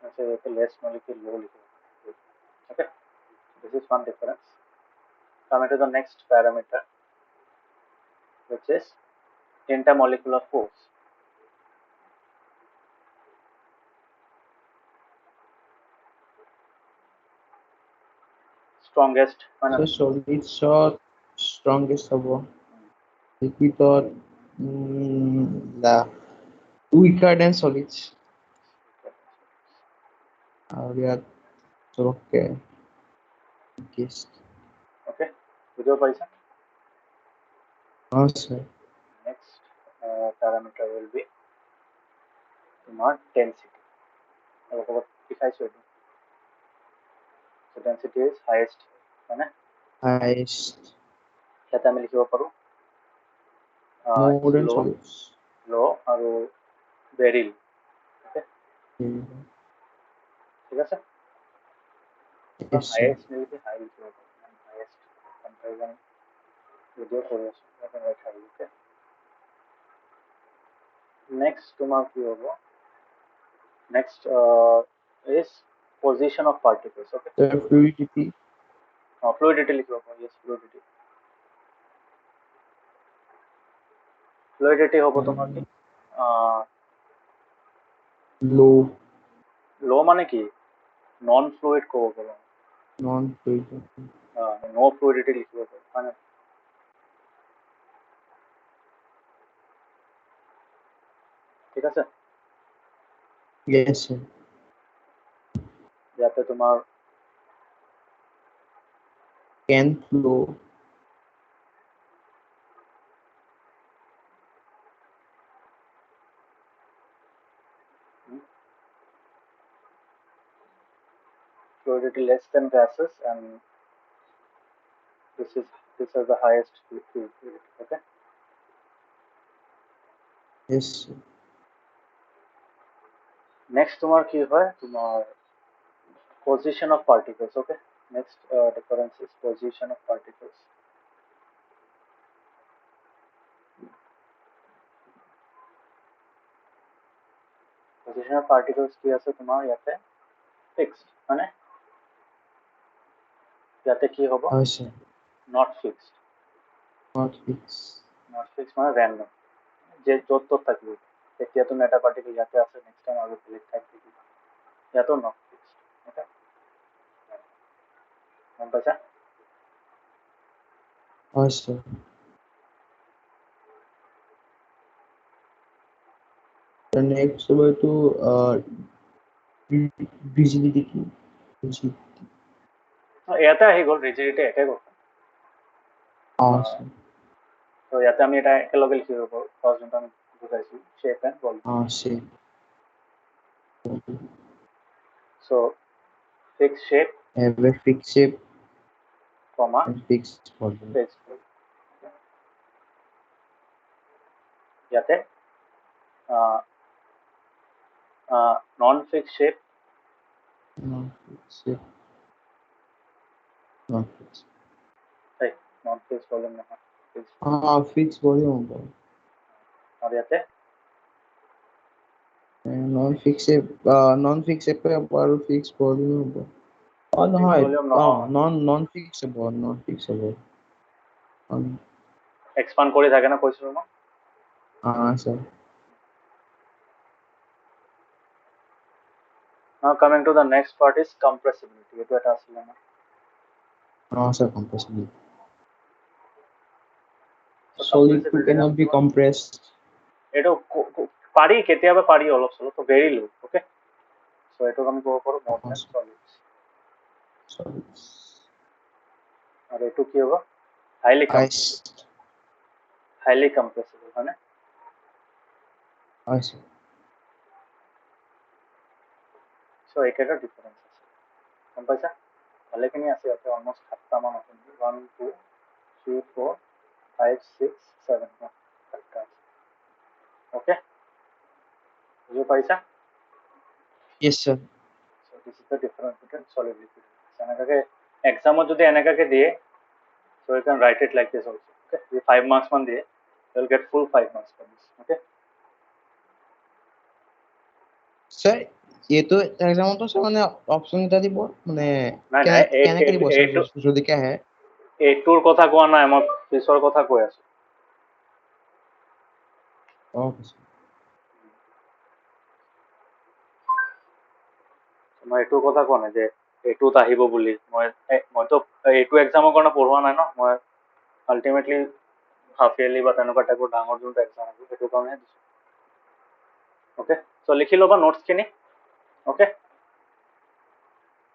আচ্ছা ইয়াতে less molecule low লিখে okay. This is one difference. Coming to the next parameter, which is intermolecular force. Strongest So solids are strongest of all. Liquid or the weaker than solids. We are okay. Yes. Okay, বুঝতে পারছেন? Sir. Next parameter will be তোমার density. So density is highest, মানে Highest. যাতে আমি লিখিব পাৰো More than low, solids. low আৰু very low. Okay, ঠিক আছে? Yes, sir. highest maybe high লিখিব পাৰো, highest comparison video কৰি আছো এখন ৰাখা আছে. Next তোমাৰ কি হ'ব? Next is position of particles. Okay, The fluidity. fluidity লিখিব পাৰো. Yes, fluidity. Fluidity হ'ব তোমাৰ কি Low. low মানে কি নন ফ্লুইড ক'ব পাৰো, Non-fluid. নো ফ্লুইডিটি লিখিব পাৰো মানে ঠিক আছে? Yes, sir. ইয়াতে তোমাৰ Can flow. fluidity less than gases, and this is the highest fluidity. Okay, Yes, sir. next তোমার কি হয় তোমার position of particles. Okay, next difference is position of particles. Position of particles কি আছে তোমার ইয়াতে fixed, মানে ইয়াতে কি হ'ব Sir. not fixed. Not fixed. Not fixed মানে random, যে য'ত ত'ত থাকবে। এতিয়া তুমি এটা পার্টিকেল ইয়াতে আছে, নেক্সট টাইম আৰু বেলেগ থাকবে, ইয়াতো not fixed. Okay, গম পাইছা? Sir. The next way to rigidity. ইয়াতে আহি গ'ল ৰিজিডিটি একে কথা। Sir. তো ইয়াতে আমি এটা একেলগে লিখিব পাৰো, ফাৰ্ষ্ট যোনটো আমি বুজাইছো shape and volume. Shape. So fixed shape, Have a fixed shape comma and fixed volume. fixed volume. ইয়াতে নন ফিক্স শেপ non-fixed, non-fixed. নন ফিক্স ভলিউম নহয় fixed। Fixed volume হ'ব। আৰু ইয়াতে non-fixed আৰু fixed volume হ'ব। নহয়, ভলিউম নহয়, non-fixed হ'ব, non-fixed হ'ব। এক্সপান্ড কৰি থাকে না কৈছিলো ন। Sir. Now coming to the next part is compressibility। এইটো এটা আছিলে না। Sir, compressibility. So Solid compressibility cannot be compressed. এইটো পাৰি কেতিয়াবা পাৰি অলপ চলপ তো ভেৰি লো ওকে। সো এইটো আমি ক'ব পাৰো more than solids। Solids. আৰু এইটো কি হ'ব highly Ice. compressible হয় না। Ice. সো একেটা ডিফারেন্স আছে গম পাইছা ভালেখিনি আছে ইয়াতে অলমোস্ট 7টা মান আছে 1 2 3 4 5 6 7 7টা আছে ওকে বুজি পাইছা। Yes, sir. So this is the difference between solid liquid। এনেকাকে এক্সামত যদি এনেকাকে দিয়ে so you can write it like this also okay if 5 marks মান দিয়ে you will get full 5 marks for this okay। Sir, এইটো এক্সামতো স্যার মানে option এটা দিব মানে নাই নাই কেনেকে দিব স্যার যদি কে আহে এইটোৰ কথা কোৱা নাই মই পিছৰ কথা কৈ আছো। ওকে স্যার মই এইটোৰ কথা কোৱা নাই যে এইটোত আহিব বুলি মইতো এইটো এক্সামৰ কাৰণে পঢ়োৱা নাই ন মই আল্টিমেটলি হাফ ইয়াৰলি বা তেনেকুৱা টাইপৰ ডাঙৰ যোনটো এক্সাম আছে সেইটো কাৰণেহে দিছোঁ অ'কে। চ' লিখি ল'বা নোটছখিনি অ'কে।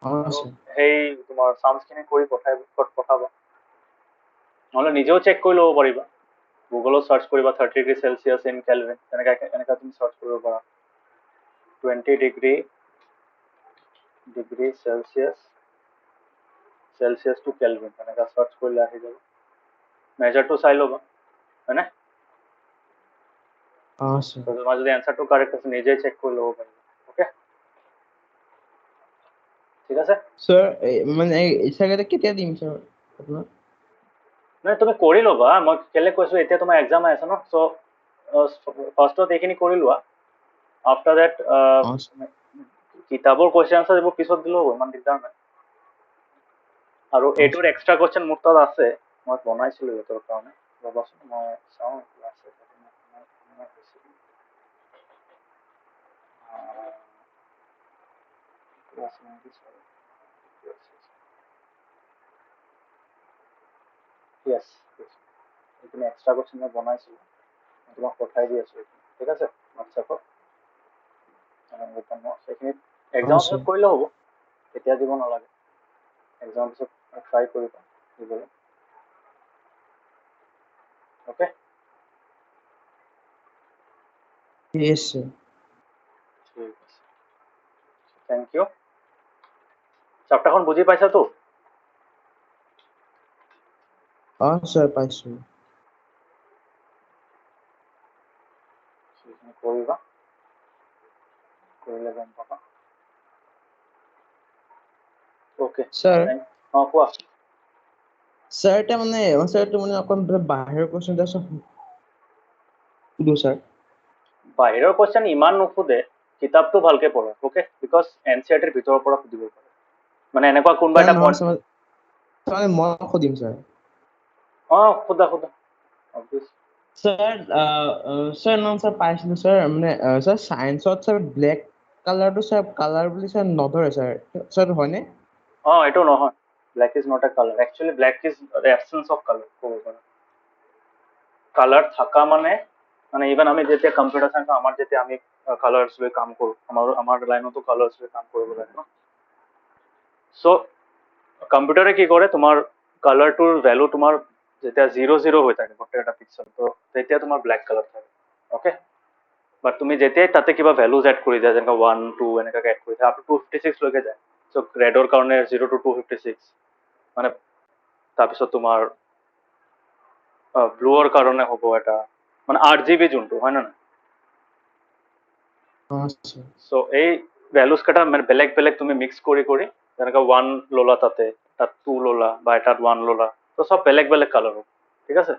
আৰু সেই তোমাৰ চামছখিনি কৰি পঠাবা নহ'লে নিজেও চেক কৰি ল'ব পাৰিবা গুগলত চাৰ্চ কৰিবা 30 ডিগ্ৰী চেলচিয়াছ ইন কেলভিন এনেকা তুমি চাৰ্চ কৰিব পাৰা 20 ডিগ্ৰী চেলচিয়াছ টু কেলভিন এনেকা চাৰ্চ কৰিলে আহি যাব মেজাৰটো চাই ল'বা হয়নে। তোমাৰ যদি এনচাৰটো কাৰেক্ট আছে নিজেই চেক কৰি ল'ব পাৰিবা অ'কে ঠিক আছে। স্যার মানে ইচ্ছাকে কেতিয়া দিম স্যার আপোনাক নাই তুমি কৰি ল'বা মই কেলে কৈছো এতিয়া তোমাৰ এক্সাম আছে ন চ' ফাৰ্ষ্টত এইখিনি কৰি লোৱা আফটাৰ দেট কিতাপৰ কুৱেশ্যন আনচাৰ এইবোৰ পিছত দিলেও হ'ব ইমান দিগদাৰ নাই আৰু এইটোৰ এক্সট্ৰা কুৱেশ্যন মোৰ তাত আছে মই বনাইছিলো এইটোৰ কাৰণে ৰ'বাচোন মই চাওঁ আছে Yes, এইখিনি এক্সট্ৰা কুৱেশ্যন মই বনাইছিলোঁ মই তোমাক পঠাই দি আছোঁ ঠিক আছে হোৱাটছএপত সেইখিনি এক্সামৰ পিছত কৰিলেও হ'ব এতিয়া দিব নালাগে এক্সামৰ পিছত ট্ৰাই কৰিবা দিবলৈ অ'কে। Yes, sir. ঠিক আছে থেংক ইউ চেপ্টাৰখন বুজি পাইছাতো স্যার পাইছো সেইখিনি কৰিবা কৰিলে গম পাবা অ'কে স্যার অঁ কোৱা স্যার এটা মানে অকণ বাহিৰৰ কোৱেশ্যন এটা সুধো স্যাৰ বাহিৰৰ কুৱেশ্যন ইমান নুসুধে কিতাপটো ভালকে পঢ়া অ'কে বিকজ NCERT ৰ ভিতৰৰ পৰা সুধিব পাৰে মানে এনেকুৱা কোনোবা এটা পইণ্ট মই সুধিম স্যাৰ অঁ সোধা স্যাৰ স্যাৰ পাইছিলো স্যাৰ মানে স্যাৰ সায়েন্সত স্যাৰ ব্লেক কালাৰটো স্যাৰ কালাৰ বুলি স্যাৰ নধৰে স্যাৰ হয়নে এইটো নহয় Blake is not a colour actually Blake is the absence of colour ক'ব পাৰা কালাৰ থকা মানে ইভেন আমি যেতিয়া কম্পিউটাৰ চাইন্স আমাৰ যেতিয়া আমি কালাৰ্ছ লৈ কাম কৰোঁ আমাৰ লাইনতো কালাৰ্ছ লৈ কাম কৰিব লাগে ন চ' কম্পিউটাৰে কি কৰে তোমাৰ কালাৰটোৰ ভেলু তোমাৰ যেতিয়া 0 হৈ থাকে গোটেইটা পিক্সেল তো তেতিয়া তোমাৰ ব্লেক কালাৰ থাকে অ'কে বাট তুমি যেতিয়াই তাতে কিবা ভেলুজ এড কৰি দিয়া যেনেকৈ 1 2 এনেকৈ এড কৰি দিয়া আপ টু 256 লৈকে যায় চ' ৰেডৰ কাৰণে 0 to 256 মানে তাৰপিছত তোমাৰ ব্লুৰ কাৰণে হ'ব এটা মানে 8 GB যোনটো হয় না না sir. সো এই ভ্যালুস কেইটা মানে বেলেগ বেলেগ তুমি মিক্স কৰি কৰি যেনেকৈ 1 ললা তাতে তাত 2 ললা বা এটাত 1 ললা তো সব বেলেগ বেলেগ কালার হ'ব ঠিক আছে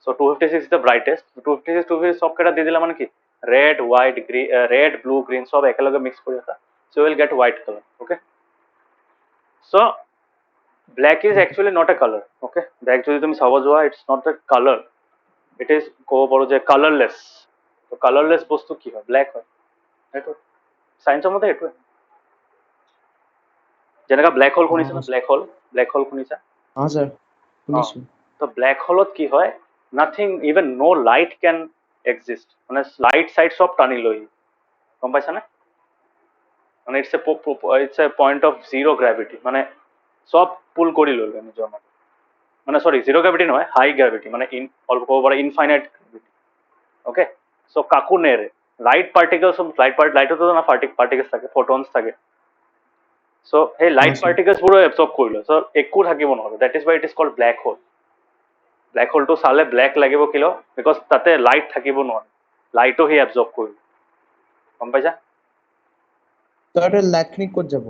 সো 256 ইজ দ্য ব্রাইটেস্ট 256 256 সব কেইটা দি দিলা মানে কি red white green red blue green সব একেলগে মিক্স কৰি এটা so will get white colour okay so black is actually not a color okay black যদি তুমি চাব যোৱা it's not a color it is ক'ব পাৰো যে colorless তো colorless বস্তু কি হয় black হয় সেইটো সায়েন্সৰ মতে এইটোৱে যেনেকা ব্ল্যাক হোল শুনিছা না ব্ল্যাক হোল শুনিছা Sir. অ Finish. তো ব্ল্যাক হোলত কি হয় nothing even know light can exist মানে লাইট সাইড সব টানি লৈ গম পাইছানে মানে it's a point of zero gravity মানে সব পুল কৰি লৈ নিজৰ মাজত মানে সরি জিরো গ্র্যাভিটি নহয় হাই গ্র্যাভিটি মানে অল্প ক'ব পাৰা ইনফাইনাইট গ্র্যাভিটি ওকে সো কাকো নেৰে লাইট পার্টিকলস লাইটতো না পার্টিকলস থাকে ফটনস থাকে সো সেই লাইট sir. পার্টিকলস বোৰো এবজর্ব কৰি লয় সো একো থাকিব নোৱাৰে that is why it is called black hole black হোলটো চালে ব্ল্যাক লাগিব কিলো বিকজ তাতে লাইট থাকিব নোৱাৰে লাইটো সি এবজর্ব কৰি লয় গম পাইছা So এটা লাইটনিক ক'ত যাব?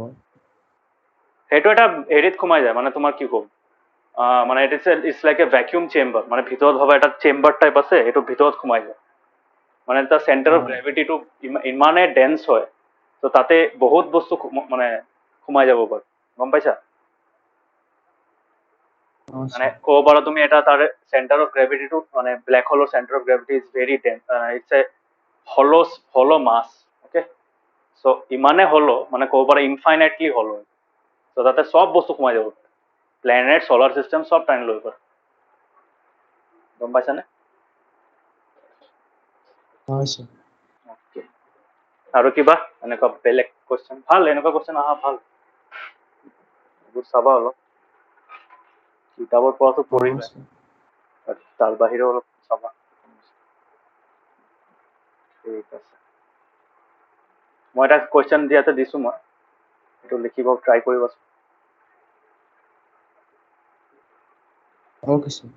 সেইটো এটা হেৰিত সোমাই যায় মানে তোমাৰ কি ক'ম মানে it's like a vacuum chamber মানে ভিতৰত ভাবা এটা চেম্বার টাইপ আছে সেইটো ভিতৰত সোমাই যায় মানে তাৰ চেণ্টাৰ অফ গ্ৰেভিটিটো ইমানে ডেন্স হয় তো তাতে বহুত বস্তু মানে সোমাই যাব পাৰে গম পাইছা মানে sir. ক'ব পাৰা তুমি এটা তাৰ চেণ্টাৰ অফ গ্ৰেভিটিটো মানে ব্ল্যাক হোলৰ centre of gravity is very dense it's a hollow mass okay so ইমানে হলো মানে ক'ব পাৰা ইনফাইনাইটলি হলো তো তাতে সব বস্তু সোমাই যাব প্লেনেট সোলার সিস্টেম সব টানি লৈ পাৰে গম পাইছানে Sir. অ'কে আৰু কিবা এনেকুৱা বেলেগ কুৱেশ্যন ভাল এনেকুৱা কুৱেশ্যন অহা ভাল এইবোৰ চাবা অলপ কিতাপৰ পৰাতো পঢ়িবা Sir. তাৰ বাহিৰেও অলপ চাবা ঠিক আছে মই এটা কুৱেশ্যন দিয়াতে দিছো মই এইটো লিখিব ট্ৰাই কৰিবাচোন Okay, sir.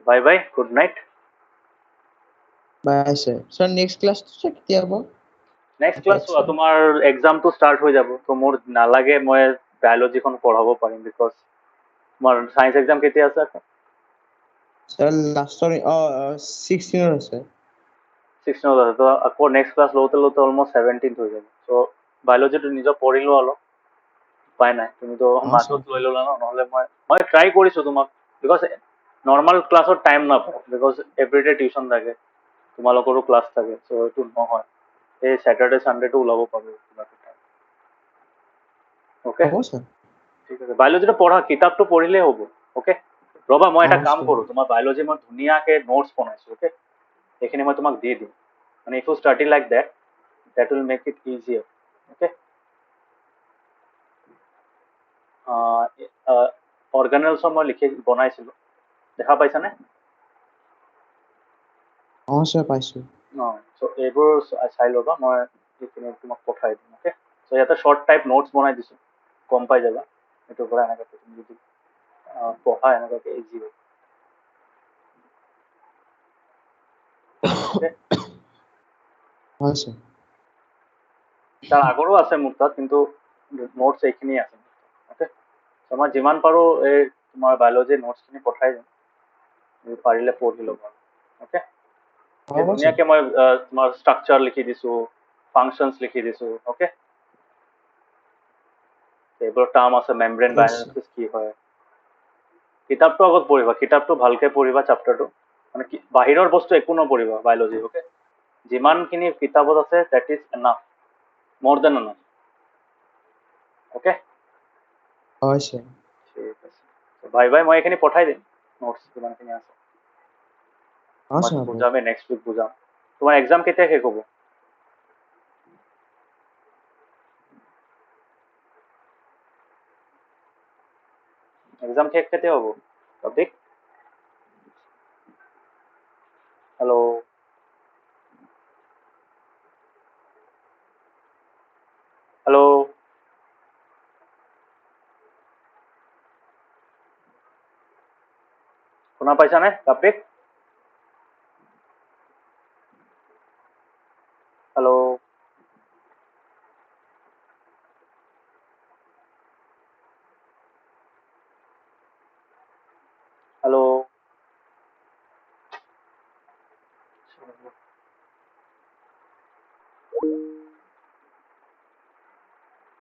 Bye bye good night Bye, sir. Sir, next class to sir কেতিয়া হ'ব? নেক্সট ক্লাছ তোমাৰ এক্সামটো ষ্টাৰ্ট হৈ যাব তো মোৰ নালাগে মই বায়'লজিখন পঢ়াব পাৰিম বিকজ তোমাৰ চায়েন্স এক্সাম কেতিয়া আছে Sir, লাষ্টৰ 16 আছে। 16 আছে তো আকৌ নেক্সট ক্লাছ লওঁতে অলমষ্ট 17 হৈ যাব চ' বায়'লজিটো নিজৰ পঢ়ি লোৱা অলপ উপায় নাই তুমিতো মাজত লৈ ল'লা ন নহ'লে মই ট্ৰাই কৰিছোঁ তোমাক বিকজ নৰ্মেল ক্লাছত টাইম নাপাওঁ বিকজ এভৰিডে টিউশ্যন থাকে তোমালোকৰো ক্লাছ থাকে চ' এইটো নহয় এই ছেটাৰডে ছানডেটো ওলাব পাৰোঁ অ'কে হ'ব sir। ঠিক আছে বায়'লজিটো পঢ়া কিতাপটো পঢ়িলেই হ'ব অ'কে ৰ'বা মই এটা কাম sir। কৰোঁ তোমাৰ বায়'লজি মই ধুনীয়াকৈ নোটছ বনাইছোঁ অ'কে সেইখিনি মই তোমাক দি দিম মানে if you study like that will make it easier okay অৰ্গানেলছৰ মই লিখি বনাইছিলোঁ দেখা পাইছানে sir, পাইছোঁ। অঁ চ' এইবোৰ চাই ল'বা মই সেইখিনি তোমাক পঠাই দিম অ'কে চ' ইয়াতে শ্বৰ্ট টাইপ নোটছ বনাই দিছোঁ গম পাই যাবা সেইটোৰ পৰা এনেকৈ তুমি যদি পঢ়া এনেকুৱাকৈ ইজি হ'ব অ'কে sir। তাৰ আগৰো আছে মোৰ তাত কিন্তু নোটছ এইখিনিয়ে আছে অ'কে চ' মই যিমান পাৰোঁ এই তোমাৰ বায়'লজিৰ নোটছখিনি পঠাই দিম তুমি পাৰিলে পঢ়ি ল'বা অ'কে হ'ব sir। ধুনীয়াকৈ মই তোমাৰ ষ্ট্ৰাকচাৰ লিখি দিছোঁ ফাংচনছ লিখি দিছোঁ অ'কে এইবোৰ টাৰ্ম আছে মেমব্ৰেইন Yes, sir। বায়'এনালাইচিছ কি হয় কিতাপটো আগত পঢ়িবা কিতাপটো ভালকৈ পঢ়িবা চেপ্টাৰটো মানে কি বাহিৰৰ বস্তু একো নপঢ়িবা বায়'লজি অ'কে যিমানখিনি কিতাপত আছে দেট ইজ এনাফ মোৰ দেন এনাফ অ'কে হয় sir। ঠিক আছে বাই বাই মই এইখিনি পঠাই দিম নোটছ যিমানখিনি আছে মই sir, হ'ব। বুজামেই নেক্সট উইক বুজাম তোমাৰ এক্সাম কেতিয়া শেষ হ'ব এক্সাম শেষ কেতিয়া হ'ব টপিক হেল্ল' হেল্ল' শুনা পাইছানে টপিক